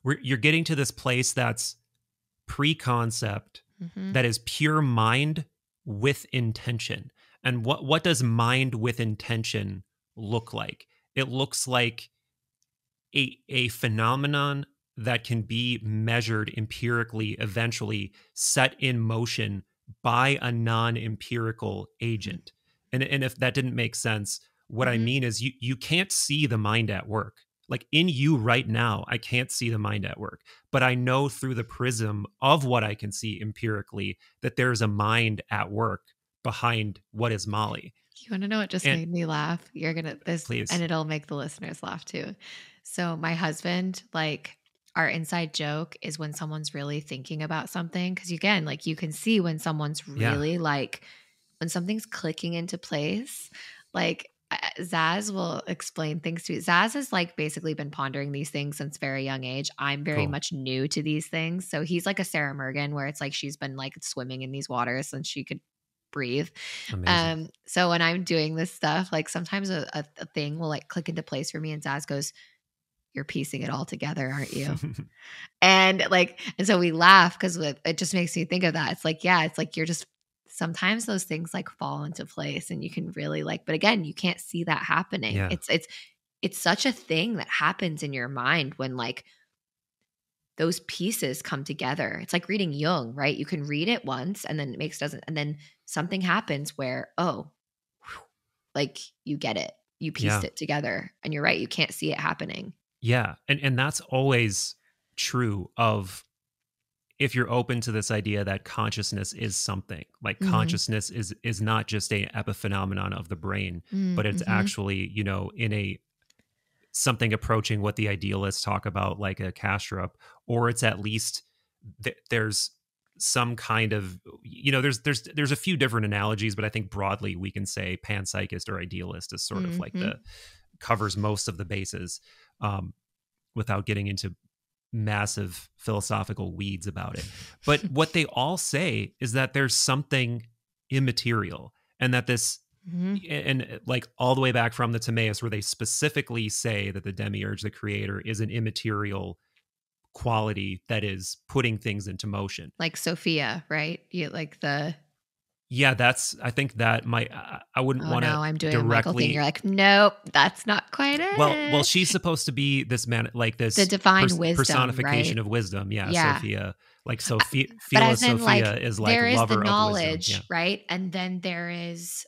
where you're getting to this place that's pre-concept, Mm-hmm. that is pure mind with intention. And what does mind with intention look like? It looks like a phenomenon that can be measured empirically, eventually set in motion by a non-empirical agent. And if that didn't make sense, what I Mm-hmm. mean is you can't see the mind at work. Like in you right now, I can't see the mind at work, but I know through the prism of what I can see empirically that there's a mind at work behind what is Mollie. You want to know what just And made me laugh? You're going to this, and please, it'll make the listeners laugh too. So my husband, like, our inside joke is when someone's really thinking about something. Cause again, like, you can see when someone's yeah, really like, when something's clicking into place, like, Zaz will explain things to me. Zaz has like basically been pondering these things since very young age. I'm very cool, much new to these things. So he's like a Sarah Morgan, where it's like she's been like swimming in these waters since she could breathe. amazing. So when I'm doing this stuff, like sometimes a thing will like click into place for me, and Zaz goes, "You're piecing it all together, aren't you?" And like, and so we laugh because it just makes me think of that. It's like, yeah, it's like you're just sometimes those things like fall into place, and you can really like, but again, you can't see that happening. Yeah. It's such a thing that happens in your mind when like those pieces come together. It's like reading Jung, right? You can read it once and then it makes doesn't, and then something happens where, oh, whew, like you get it. You pieced Yeah. it together. And you're right. You can't see it happening. Yeah. And that's always true of, if you're open to this idea that consciousness is something, like Mm-hmm. consciousness is not just a epiphenomenon of the brain, but it's Mm-hmm. actually, in a something approaching what the idealists talk about, like a castrop, or it's at least there's some kind of, there's a few different analogies, but I think broadly we can say panpsychist or idealist is sort of like Mm-hmm. the covers most of the bases, without getting into massive philosophical weeds about it. But what they all say is that there's something immaterial, and that this, Mm-hmm. and like all the way back from the Timaeus, where they specifically say that the demiurge, the creator, is an immaterial quality that is putting things into motion. Like Sophia, right? You like the, Yeah, I think that might, I wouldn't oh want to no, I'm doing a Michael thing. You're directly. like, nope, that's not quite Well, it. she's supposed to be this man, like The this divine wisdom, personification right? of wisdom. Yeah, Yeah. Sophia, like But Phila as in like Sophia is like there is the lover of wisdom. Yeah. knowledge, right? And then there is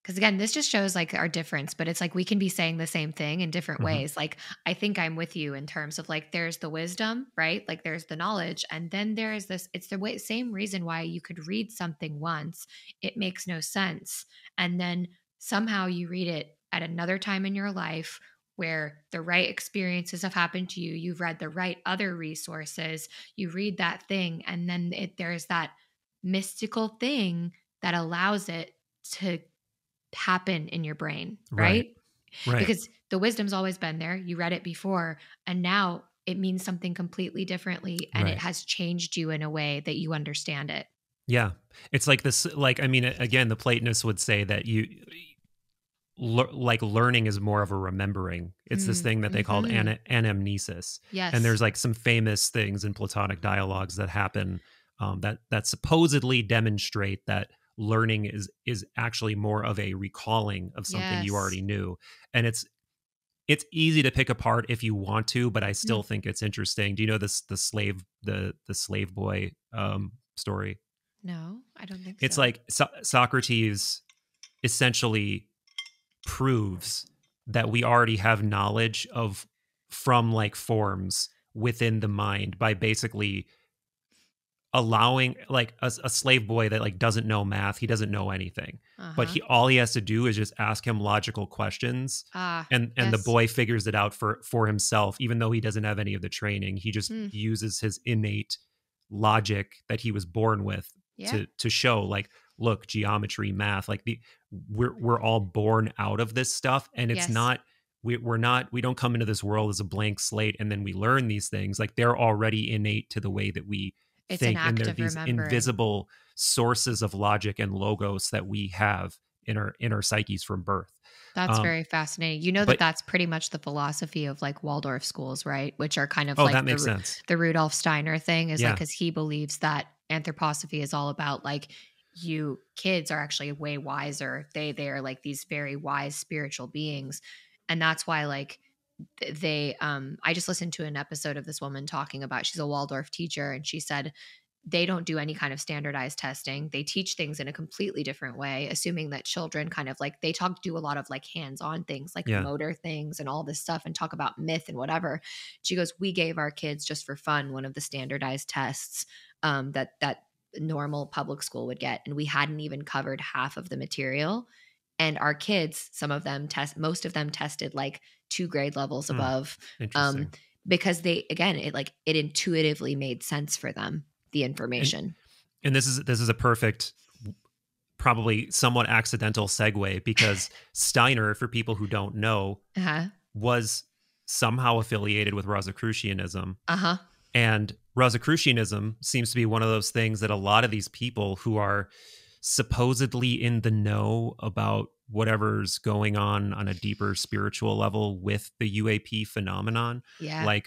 because again, this just shows like our difference, but it's like we can be saying the same thing in different Hmm. ways. Like I think I'm with you in terms of like there's the wisdom, right? Like there's the knowledge, and then there is this. It's the same reason why you could read something once, it makes no sense, and then somehow you read it at another time in your life where the right experiences have happened to you. You've read the right other resources. You read that thing, and then there's that mystical thing that allows it to happen in your brain, Right. right? Right. Because the wisdom's always been there. You read it before, and now it means something completely differently, and it Right. has changed you in a way that you understand it. Yeah. It's like this, like, I mean, again, the Platonists would say that like learning is more of a remembering. It's this thing that they called Mm-hmm. anamnesis. Yes. And there's like some famous things in Platonic dialogues that happen, that supposedly demonstrate that learning is actually more of a recalling of something you Yes. already knew. And it's easy to pick apart if you want to, but I still Mm. think it's interesting. Do you know this the slave boy story? No, I don't think It's so. like Socrates essentially proves that we already have knowledge of, from like forms within the mind, by basically allowing like a slave boy that like doesn't know math, he doesn't know anything, but Uh-huh. all he has to do is just ask him logical questions, Ah, and the yes. boy figures it out for himself, even though he doesn't have any of the training. He just Mm. uses his innate logic that he was born with Yeah. to show, like, look, geometry, math, like we're all born out of this stuff, and it's Yes. not we don't come into this world as a blank slate and then we learn these things. Like they're already innate to the way that we It's an think, and act they're of these remembering. invisible sources of logic and logos that we have in our psyches from birth. That's Um, very fascinating. You know that but that's pretty much the philosophy of like Waldorf schools, right? Which are kind of oh, like that makes sense. The Rudolf Steiner thing is like Yeah, because he believes that anthroposophy is all about like you kids are actually way wiser. They are like these very wise spiritual beings, and that's why like they I just listened to an episode of this woman talking about she's a Waldorf teacher, and she said they don't do any kind of standardized testing. They teach things in a completely different way, assuming that children kind of like they do a lot of like hands-on things, like yeah, motor things and all this stuff, and talk about myth and whatever. She goes, "We gave our kids just for fun one of the standardized tests that normal public school would get, and we hadn't even covered half of the material. And our kids, most of them tested like 2 grade levels hmm, above, um, interesting. because they again, it intuitively made sense for them, the And information." this is a perfect, probably somewhat accidental segue, because Steiner, for people who don't know, Uh-huh. was somehow affiliated with Rosicrucianism. Uh-huh. And Rosicrucianism seems to be one of those things that a lot of these people who are supposedly in the know about whatever's going on a deeper spiritual level with the UAP phenomenon, Yeah. like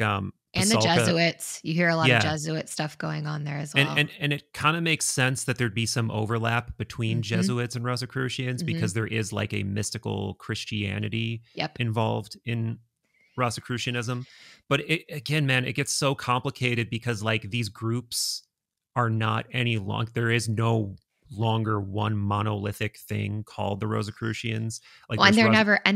And the Pasalka. Jesuits. You hear a lot of Yeah. Jesuit stuff going on there as And well. and it kind of makes sense that there'd be some overlap between Mhm. Jesuits and Rosicrucians, Mhm. because there is like a mystical Christianity Yep. involved in Rosicrucianism. But again, man, it gets so complicated because like these groups are not any long. There is no longer one monolithic thing called the Rosicrucians. Like Well, there's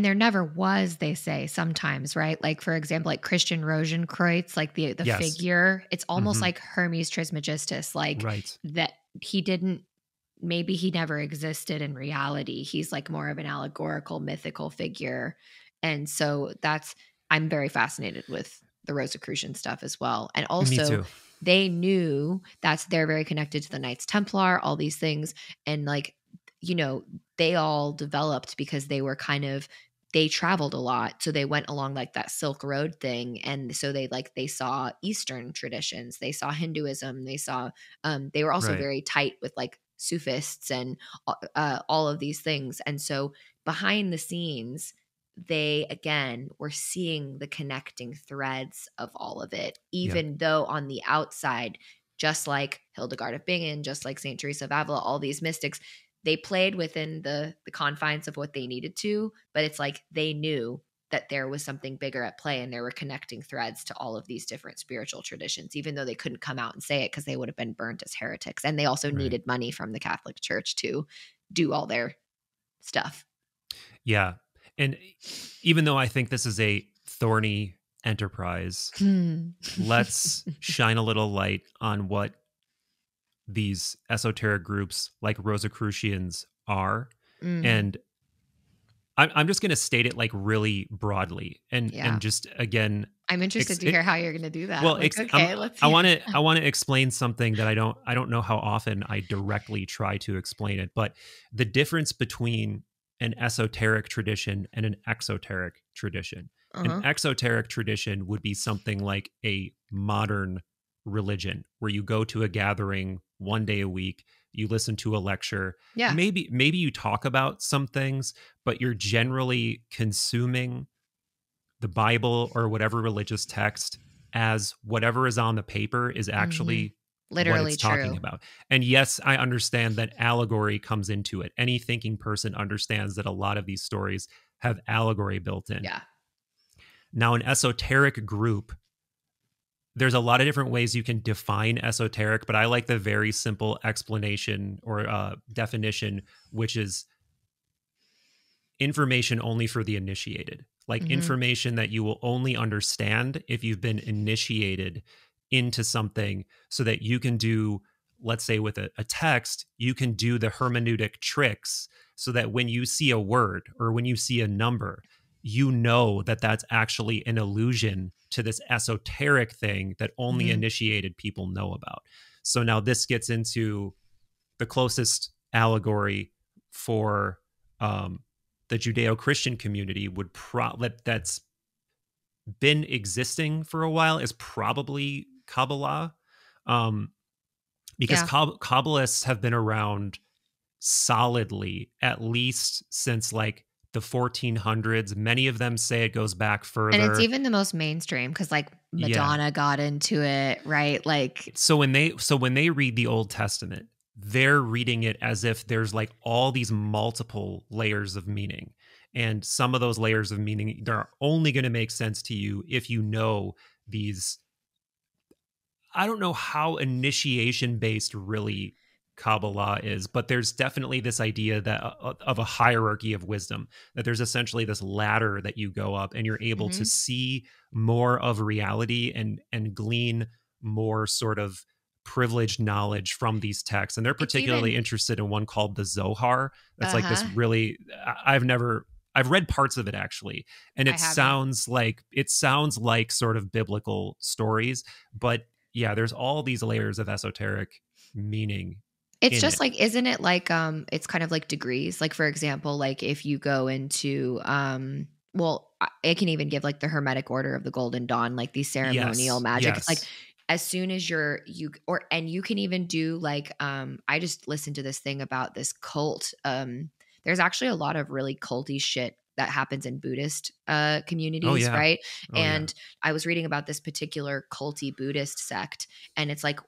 there never was, they say sometimes, right? Like for example, like Christian Rosenkreuz, like the yes, figure, it's almost hmm, like Hermes Trismegistus, like right, that he didn't maybe he never existed in reality. He's like more of an allegorical, mythical figure. And so I'm very fascinated with the Rosicrucian stuff as well. And me also, too. they knew they're very connected to the Knights Templar, all these things. And like, you know, they all developed because they traveled a lot. So they went along like that Silk Road thing. And so they saw Eastern traditions, they saw Hinduism, they were also Right, very tight with like Sufists and all of these things. And so behind the scenes, they again were seeing the connecting threads of all of it, yeah, even though on the outside, just like Hildegard of Bingen, just like Saint Teresa of Avila, all these mystics, they played within the confines of what they needed to, but it's like they knew that there was something bigger at play, and there were connecting threads to all of these different spiritual traditions, even though they couldn't come out and say it because they would have been burnt as heretics. And they also right. needed money from the Catholic Church to do all their stuff. Yeah. And even though I think this is a thorny enterprise, Hmm. let's shine a little light on what these esoteric groups like Rosicrucians are. Mm, And I'm just going to state it like really broadly, yeah. and just again, I'm interested to hear how you're going to do that. well, Like, okay, let's I hear. want to explain something that I don't know how often I directly try to explain it, but the difference between an esoteric tradition and an exoteric tradition. An Uh-huh. exoteric tradition would be something like a modern religion where you go to a gathering one day a week, you listen to a lecture, Yeah. maybe you talk about some things, but you're generally consuming the Bible or whatever religious text as whatever is on the paper is Hmm. actually what Literally it's talking true. about. And yes, I understand that allegory comes into it. Any thinking person understands that a lot of these stories have allegory built in. Yeah. Now, an esoteric group, there's a lot of different ways you can define esoteric, but I like the very simple explanation or definition, which is information only for the initiated, like Hmm. information that you will only understand if you've been initiated into something, so that you can do, let's say with a text, you can do the hermeneutic tricks so that when you see a word or when you see a number, you know that that's actually an allusion to this esoteric thing that only Hmm. initiated people know about. So now this gets into the closest allegory for the Judeo-Christian community would that's been existing for a while is probably Kabbalah, because Yeah. Kabbalists have been around solidly at least since like the 1400s. Many of them say it goes back And it's further. even the most mainstream because like Yeah. Madonna got into it, right? Like, So when they read the Old Testament, they're reading it as if there's like all these multiple layers of meaning. And some of those layers of meaning, they're only going to make sense to you if you know these. I don't know how initiation based really Kabbalah is, but there's definitely this idea that of a hierarchy of wisdom, that there's essentially this ladder that you go up and you're able to mhm. see more of reality and glean more sort of privileged knowledge from these texts. And they're It's particularly even, interested in one called the Zohar. That's like this uh-huh. really, I've read parts of it actually, and I haven't. it sounds like sort of biblical stories, but yeah, there's all these layers of esoteric meaning It's in just it. like, isn't it like, it's kind of like degrees. Like, for example, like if you go into, well, it can even give like the Hermetic Order of the Golden Dawn, like these ceremonial Yes, magic. It's like yes. as soon as and you can even do like, I just listened to this thing about this cult. There's actually a lot of really culty shit that happens in Buddhist Oh communities, yeah, right? oh yeah. And I was reading about this particular culty Buddhist sect, and it's like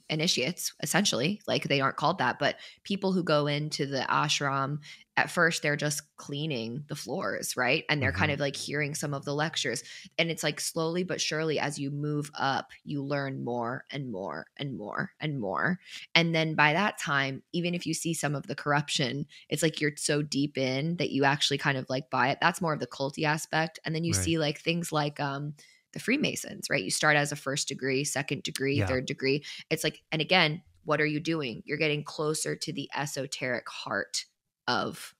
initiates essentially, like they aren't called that, but people who go into the ashram, at first they're just cleaning the floors, right? And they're kind Hmm. of like hearing some of the lectures, and it's like slowly but surely as you move up you learn more and more and more and more, and then by that time, even if you see some of the corruption, it's like you're so deep in that you actually kind of like buy it. That's more of the culty aspect. And then you Right. see like things like the Freemasons, right? You start as a first degree, second degree, Yeah. third degree. It's like, and again, what are you doing? You're getting closer to the esoteric heart of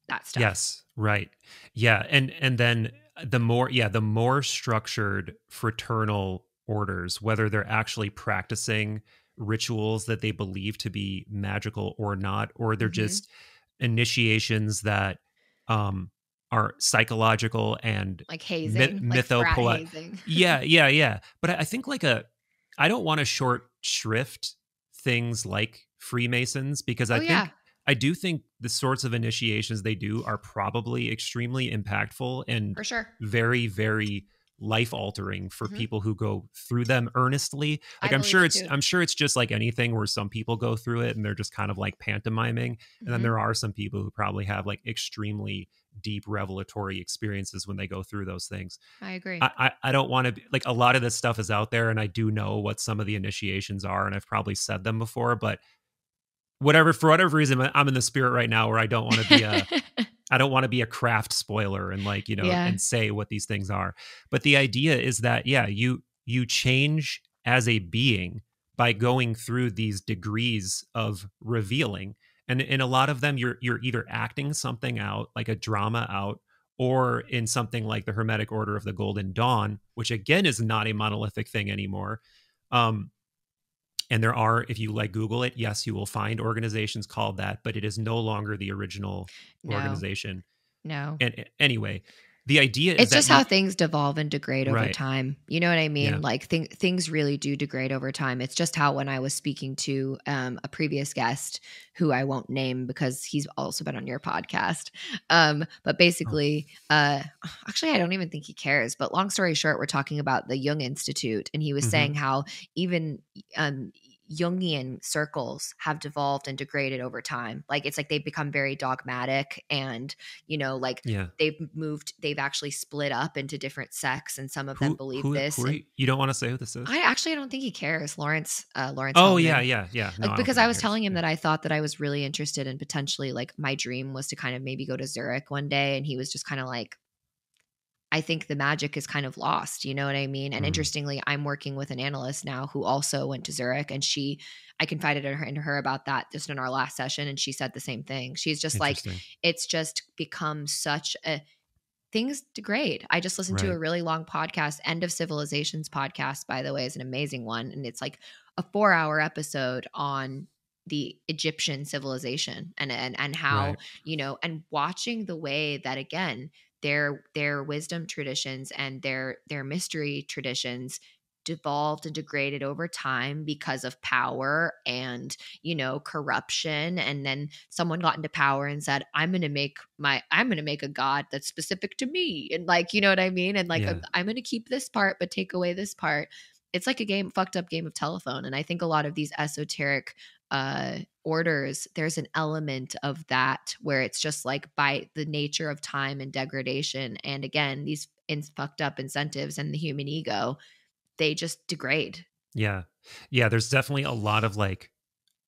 that stuff. Yes. Right. Yeah. And then the more structured fraternal orders, whether they're actually practicing rituals that they believe to be magical or not, or they're Hmm. just initiations that um are psychological and Like hazing, like frat mythopoetic. hazing. Yeah. But I think like I don't want to short shrift things like Freemasons, because Oh yeah, I do think the sorts of initiations they do are probably extremely impactful and for sure. very, very life altering for Hmm. people who go through them earnestly. Like I believe it too. I'm sure it's just like anything where some people go through it and they're just kind of like pantomiming. And then Hmm. there are some people who probably have like extremely deep revelatory experiences when they go through those things. I agree. I don't want to be like, a lot of this stuff is out there and I do know what some of the initiations are and I've probably said them before, but for whatever reason, I'm in the spirit right now where I don't want to be a craft spoiler and like, Yeah. and say what these things are. But the idea is that, yeah, you change as a being by going through these degrees of revealing. And in a lot of them, you're either acting something out, like a drama out, or in something like the Hermetic Order of the Golden Dawn, which again is not a monolithic thing anymore. Um, and there are, if you like Google it, yes, you will find organizations called that, but it is no longer the original No, organization. no. And anyway, the idea is It's that just how things devolve and degrade over right. time. You know what I Yeah. mean? Like things really do degrade over time. It's just how when I was speaking to a previous guest who I won't name because he's also been on your podcast. But Oh. basically, actually, I don't even think he cares. But long story short, we're talking about the Jung Institute, and he was Hmm. saying how even Jungian circles have devolved and degraded over time. Like it's like they've become very dogmatic and like Yeah. they've actually split up into different sects, and some of them believe Who this. are And you don't want to say who this is? I don't think he cares. Lawrence Oh yeah, Hellman. yeah. No, Like, I don't because think I he was cares. telling him Yeah. that I thought that I was really interested in potentially, like, my dream was to kind of maybe go to Zurich one day, and he was just kind of like, I think the magic is kind of lost, you know what I mean? And Mm, interestingly, I'm working with an analyst now who also went to Zurich, and I confided in her about that just in our last session, and she said the same thing. She's just like, interesting. it's just become such a things degrade. I just listened to a Right. really long podcast. End of Civilizations podcast, by the way, is an amazing one. And it's like a 4-hour episode on the Egyptian civilization and how, Right. and watching the way that, again, their wisdom traditions and their mystery traditions devolved and degraded over time because of power and, corruption. And then someone got into power and said, I'm going to make a god that's specific to me. And like, you know what I mean? And like, Yeah. I'm going to keep this part, but take away this part. It's like a fucked up game of telephone. And I think a lot of these esoteric orders, there's an element of that where it's just like, by the nature of time and degradation, and again, these fucked up incentives and the human ego, they just degrade. Yeah. Yeah. There's definitely a lot of like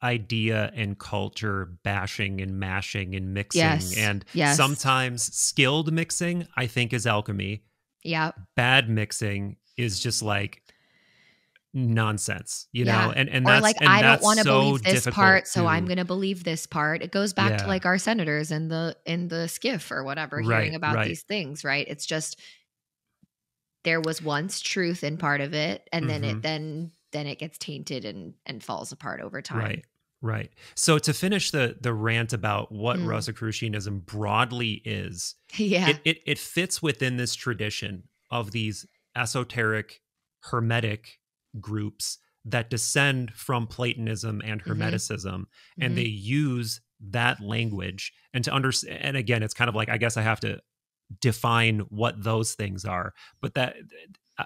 idea and culture bashing and mashing and mixing. Yes. And Yes. sometimes skilled mixing, I think, is alchemy. Yeah. Bad mixing is just like nonsense, Yeah. and Or like, and I don't that's want to so believe this difficult part, so I'm to. going to believe this part. It goes back to Yeah. like our senators in the skiff or whatever, hearing Right. about Right. these things, right? It's just, there was once truth in part of it, and then Hmm. it gets tainted and falls apart over time. Right. Right. So to finish the rant about what Mm. Rosicrucianism broadly is, Yeah. it fits within this tradition of these esoteric hermetic groups that descend from Platonism and Hmm. Hermeticism, and Hmm. they use that language and to understand. And again, it's kind of like, I guess I have to define what those things are, but that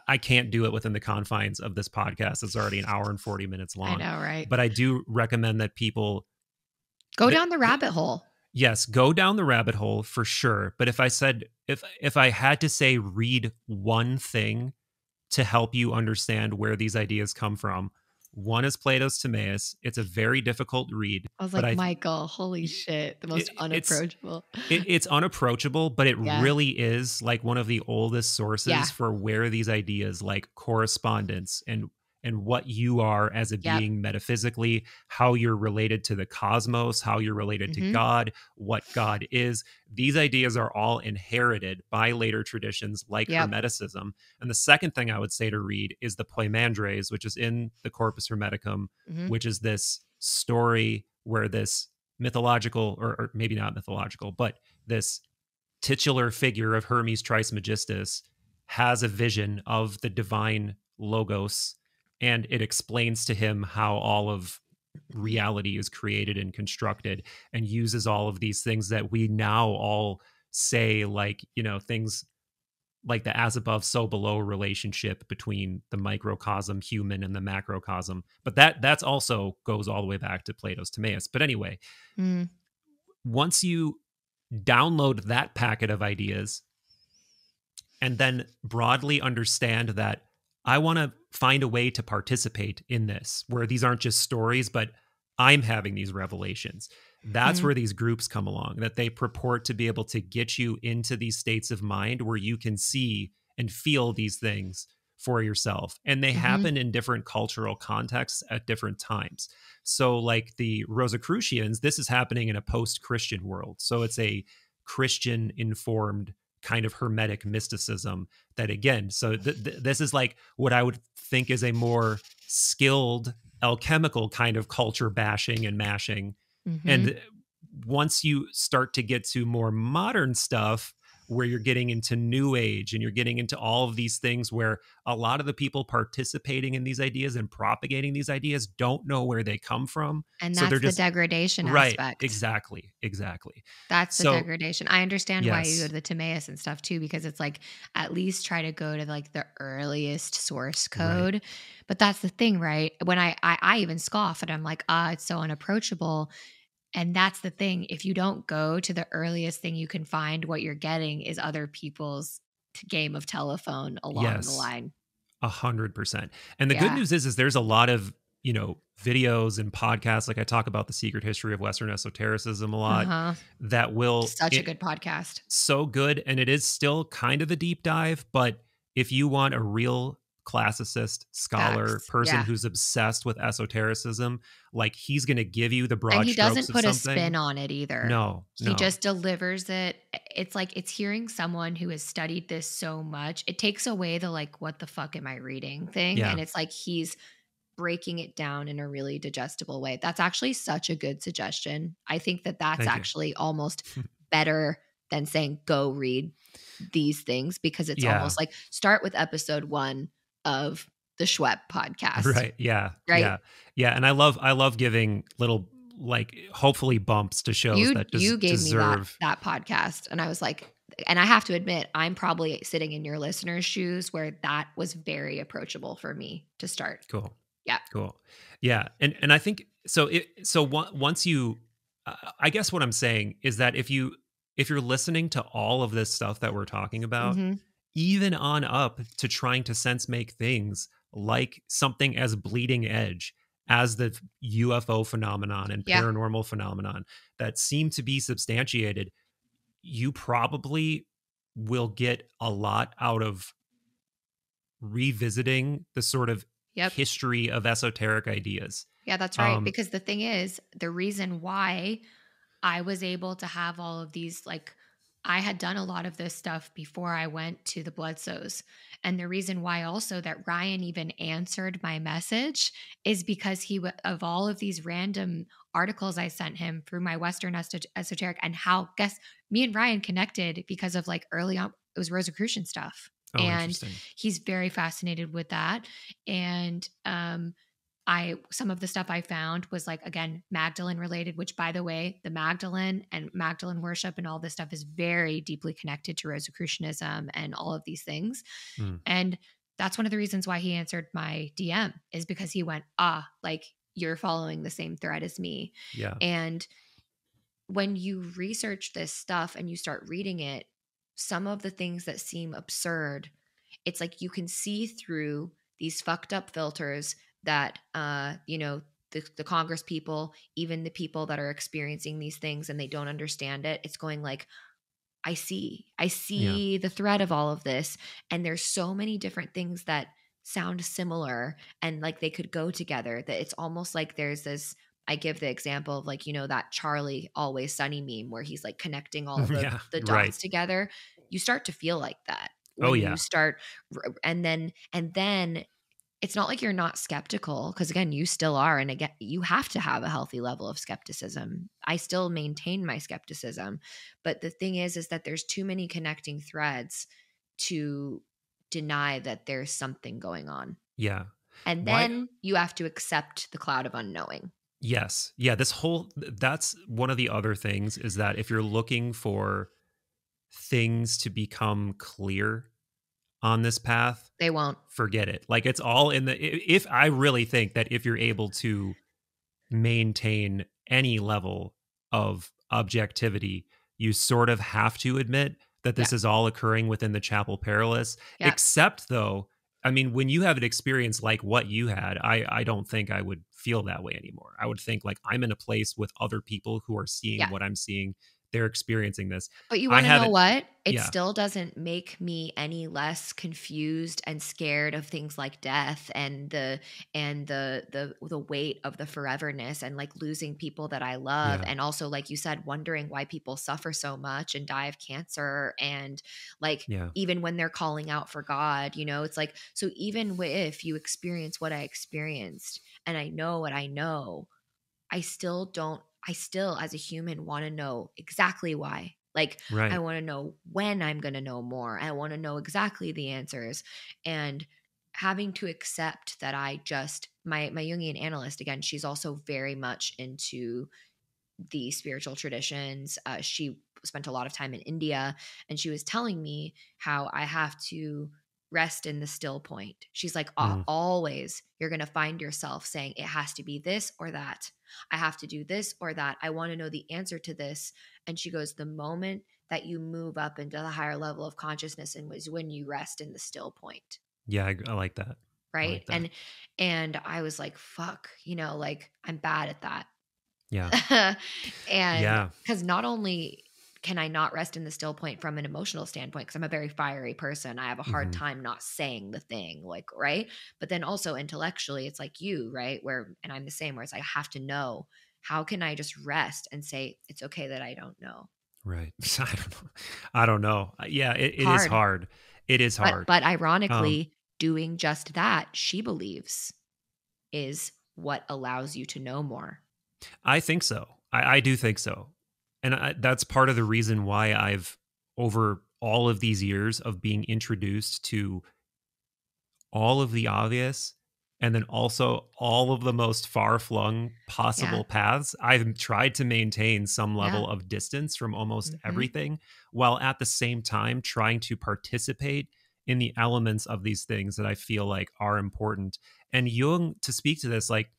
I can't do it within the confines of this podcast. It's already an hour and 40 minutes I long, know, right? but I do recommend that people Go th- down the rabbit hole. yes, go down the rabbit hole for sure. But if I had to say read one thing to help you understand where these ideas come from, one is Plato's Timaeus. It's a very difficult read, I was but like, Michael, holy shit, the most it's unapproachable. it's unapproachable, but it Yeah. really is like one of the oldest Yeah. sources for where these ideas like correspondence and what you are as a Yep. being metaphysically, how you're related to the cosmos, how you're related to Hmm. God, what God is. These ideas are all inherited by later traditions like Yep. Hermeticism. And the second thing I would say to read is the Poimandres, which is in the Corpus Hermeticum, Hmm. which is this story where this mythological, or maybe not mythological, but this titular figure of Hermes Trismegistus has a vision of the divine logos, and it explains to him how all of reality is created and constructed, and uses all of these things that we now all say, like, things like the as above so below relationship between the microcosm human and the macrocosm. But that's also goes all the way back to Plato's Timaeus. But anyway, Mm. once you download that packet of ideas and then broadly understand that I want to find a way to participate in this, where these aren't just stories, but I'm having these revelations. That's Mm. where these groups come along, that they purport to be able to get you into these states of mind where you can see and feel these things for yourself. And they Hmm. happen in different cultural contexts at different times. So, like the Rosicrucians, this is happening in a post Christian world. So, it's a Christian informed kind of hermetic mysticism that, again, so this is like what I would think is a more skilled alchemical kind of culture bashing and mashing. Hmm. And once you start to get to more modern stuff, where you're getting into new age and you're getting into all of these things where a lot of the people participating in these ideas and propagating these ideas don't know where they come from. And So they're that's the just degradation right. aspect. Exactly. That's the So degradation. I understand why you go yes. to the Timaeus and stuff too, because it's like, at least try to go to like the earliest source Right. code. But that's the thing, right? When I even scoff and I'm like, it's so unapproachable. And that's the thing. If you don't go to the earliest thing you can find, what you're getting is other people's game of telephone along the Yes. line. 100%. And the good Yeah. news is there's a lot of, videos and podcasts. Like I talk about the secret history of Western esotericism a lot Uh-huh. that will, Such a good podcast. so good. And it is still kind of a deep dive, but if you want a real classicist scholar Facts. person Yeah. who's obsessed with esotericism, like he's going to give you the And broad he strokes doesn't of put a spin something. on it either. No, He no. just delivers it. It's like, it's hearing someone who has studied this so much. It takes away the like, what the fuck am I reading thing? Yeah. And it's like, he's breaking it down in a really digestible way. That's actually such a good suggestion. I think that that's Thank you. actually almost better than saying go read these things, because it's Yeah. almost like start with episode 1 of the Schwepp podcast, Right. Yeah. right? Yeah. Yeah. And I love giving little, like, hopefully bumps to shows that You gave me deserve. that podcast, and I was like, and I have to admit, I'm probably sitting in your listeners' shoes where that was very approachable for me to start. Cool. Yeah. Cool. Yeah. And I think so. Once you, I guess what I'm saying is that if you're listening to all of this stuff that we're talking about, Mhm. even on up to trying to sense make things like something as bleeding edge as the UFO phenomenon and Yeah. paranormal phenomenon that seem to be substantiated, you probably will get a lot out of revisiting the sort of Yep. history of esoteric ideas. Yeah, that's right. Um, Because the thing is, the reason why I was able to have all of these, like, I had done a lot of this stuff before I went to the Bledsoes. And the reason why also that Ryan even answered my message is because of all of these random articles I sent him through my Western Esoteric, and how, guess, me and Ryan connected because of like early on, it was Rosicrucian stuff. oh, And interesting. he's very fascinated with that. And, some of the stuff I found was like, again, Magdalene related, which, by the way, the Magdalene and Magdalene worship and all this stuff is very deeply connected to Rosicrucianism and all of these things. Mm, And that's one of the reasons why he answered my DM, is because he went, like, you're following the same thread as me. yeah. And when you research this stuff and you start reading it, some of the things that seem absurd, it's like you can see through these fucked up filters that the Congress people, even the people that are experiencing these things and they don't understand it, it's going like, I Yeah. see the thread of all of this, and there's so many different things that sound similar and like they could go together, that it's almost like there's this. I give the example of, like, that Charlie Always Sunny meme where he's like connecting all Yeah. the Right. dots together. You start to feel like that Oh, when you yeah. start, and then it's not like you're not skeptical, because again, you still are. And again, you have to have a healthy level of skepticism. I still maintain my skepticism. But the thing is that there's too many connecting threads to deny that there's something going on. Yeah. And Why? then you have to accept the cloud of unknowing. Yes. Yeah. That's one of the other things, is that if you're looking for things to become clear on this path, They won't. forget it. Like, it's all in if I really think that if you're able to maintain any level of objectivity, you sort of have to admit that Yeah. this is all occurring within the Chapel Perilous. Yeah. Except, though, I mean, when you have an experience like what you had, I don't think I would feel that way anymore. I would think like I'm in a place with other people who are seeing Yeah. what I'm seeing. They're experiencing this. But you I want to know haven't. what? It Yeah. still doesn't make me any less confused and scared of things like death and the weight of the foreverness, and like losing people that I love, Yeah. and also, like you said, wondering why people suffer so much and die of cancer, and like Yeah. even when they're calling out for God, it's like, so even if you experience what I experienced and I know what I know, I still don't, I still, as a human, want to know exactly why. Like, Right. I want to know when I'm going to know more. I want to know exactly the answers. And having to accept that my Jungian analyst, again, she's also very much into the spiritual traditions. She spent a lot of time in India, and she was telling me how I have to rest in the still point. She's like, Mm. always you're going to find yourself saying it has to be this or that. I have to do this or that. I want to know the answer to this. And she goes, the moment that you move up into the higher level of consciousness and was when you rest in the still point. Yeah. I like that. I Right. like that. And I was like, fuck, like I'm bad at that. Yeah. And Yeah. because not only can I not rest in the still point from an emotional standpoint, because I'm a very fiery person, I have a hard Mhm. time not saying the thing, like, right. But then also intellectually, it's like you, right? And I'm the same, where it's like, I have to know, how can I just rest and say, it's okay that I don't know? Right. I don't know. I don't know. Yeah, it is Hard. hard. It is hard. But ironically, doing just that, she believes is what allows you to know more. I think so. I do think so. And that's part of the reason why I've, over all of these years of being introduced to all of the obvious and then also all of the most far-flung Yeah. possible paths, I've tried to maintain some Yeah. level of distance from almost Mm-hmm. everything, while at the same time trying to participate in the elements of these things that I feel like are important. And Jung, to speak to this, like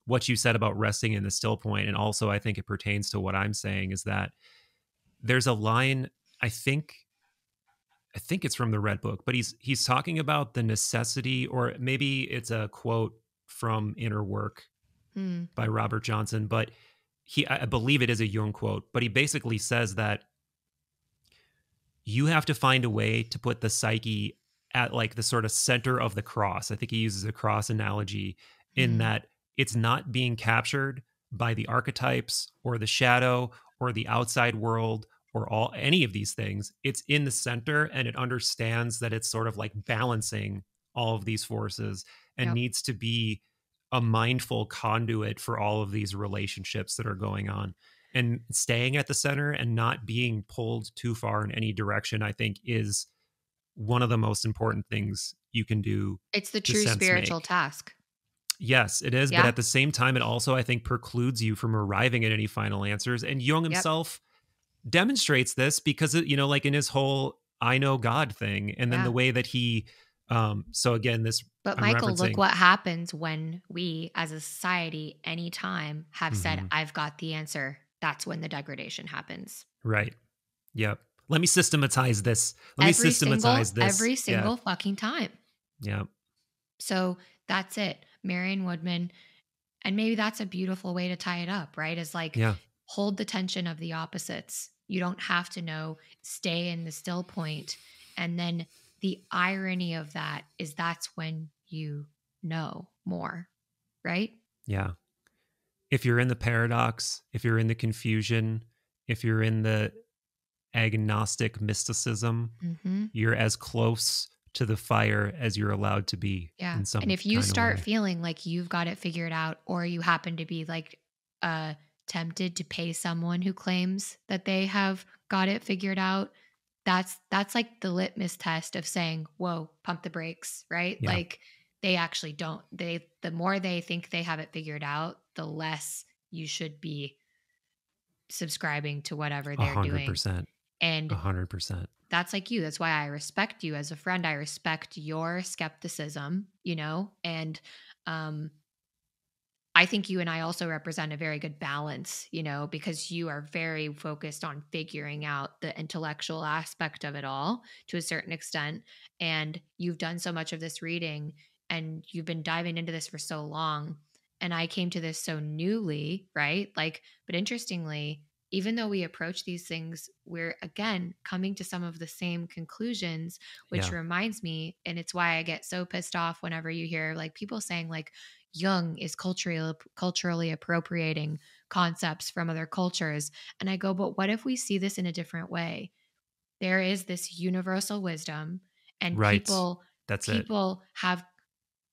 what you said about resting in the still point, and also I think it pertains to what I'm saying, is that there's a line, I think it's from the Red Book, but he's talking about the necessity, or maybe it's a quote from Inner Work Mm. by Robert Johnson, but I believe it is a Jung quote, but he basically says that you have to find a way to put the psyche at like the sort of center of the cross. I think he uses a cross analogy in Mm. that it's not being captured by the archetypes or the shadow or the outside world or all any of these things. It's in the center, and it understands that it's sort of like balancing all of these forces and Yep. needs to be a mindful conduit for all of these relationships that are going on. And staying at the center and not being pulled too far in any direction, I think, is one of the most important things you can do It's the to true sense spiritual make. task. Yes, it is. But Yeah. at the same time, it also, I think, precludes you from arriving at any final answers. And Jung Yep. himself demonstrates this because, like in his whole I know God thing, and then Yeah. the way that he, so again, this But I'm Michael, look referencing. what happens when we as a society anytime have said, Mhm. I've got the answer. That's when the degradation happens. Right. Yep. Let me systematize this. Let me systematize this. Every Yeah. single fucking time. Yeah. So that's it. Marion Woodman. And maybe that's a beautiful way to tie it up, right? Is like Yeah. hold the tension of the opposites. You don't have to know, stay in the still point. And then the irony of that is that's when you know more, right? Yeah. If you're in the paradox, if you're in the confusion, if you're in the agnostic mysticism, Mm-hmm. you're as close to the fire as you're allowed to be Yeah. in And some if you kind of start way. feeling like you've got it figured out, or you happen to be like tempted to pay someone who claims that they have got it figured out, that's like the litmus test of saying, whoa, pump the brakes, right? Yeah. Like they actually don't. The more they think they have it figured out, the less you should be subscribing to whatever they're doing. 100%. And 100%. that's like you. That's why I respect you as a friend. I respect your skepticism, and I think you and I also represent a very good balance, because you are very focused on figuring out the intellectual aspect of it all to a certain extent. And you've done so much of this reading and you've been diving into this for so long. And I came to this so newly, right? Like, but interestingly, even though we approach these things, we're again coming to some of the same conclusions, which Yeah. reminds me, and it's why I get so pissed off whenever you hear like people saying like, Jung is culturally appropriating concepts from other cultures. And I go, but what if we see this in a different way? There is this universal wisdom, and Right. That's it. people have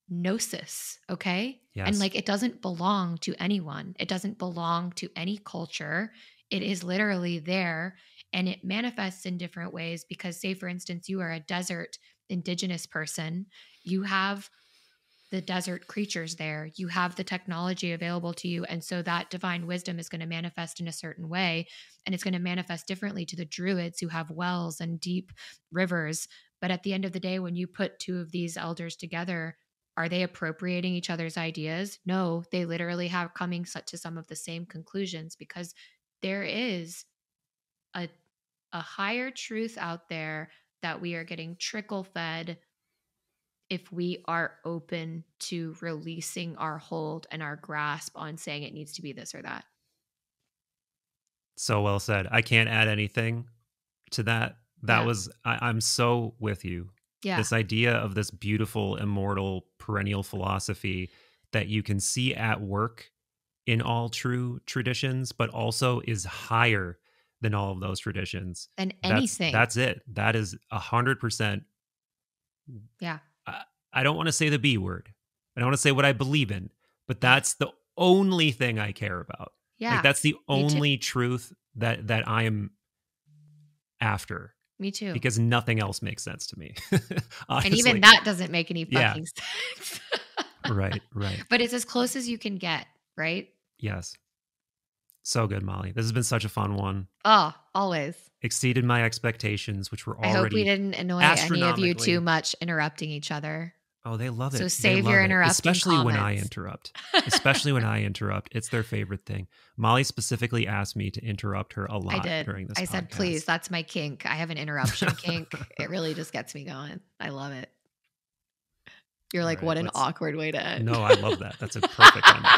gnosis, okay? And Yes. like it doesn't belong to anyone. It doesn't belong to any culture. It is literally there, and it manifests in different ways because, say for instance, you are a desert indigenous person, you have the desert creatures there, you have the technology available to you, and so that divine wisdom is going to manifest in a certain way, and it's going to manifest differently to the druids who have wells and deep rivers. But at the end of the day, when you put two of these elders together, are they appropriating each other's ideas? No, they literally have coming to some of the same conclusions, because there is a higher truth out there that we are getting trickle fed if we are open to releasing our hold and our grasp on saying it needs to be this or that. So well said. I can't add anything to that. Yeah. I'm so with you. Yeah. This idea of this beautiful, immortal, perennial philosophy that you can see at work in all true traditions, but also is higher than all of those traditions. Than anything. That's it. That is 100%. Yeah. I don't want to say the B word. I don't want to say what I believe in, But that's the only thing I care about. Yeah. Like, that's the only truth that I am after. Me too. Because nothing else makes sense to me. And even that doesn't make any fucking sense. Right. But it's as close as you can get, right? Yes. So good, Molly. This has been such a fun one. Oh, always. Exceeded my expectations, which were already I hope we didn't annoy any of you too much interrupting each other. Oh, they love it. So save your interrupting especially comments. when I interrupt. Especially when I interrupt. It's their favorite thing. Molly specifically asked me to interrupt her a lot during this podcast. I said, please, that's my kink. I have an interruption kink. It really just gets me going. I love it. You're like, what an awkward way to end. No, I love that. That's a perfect ending.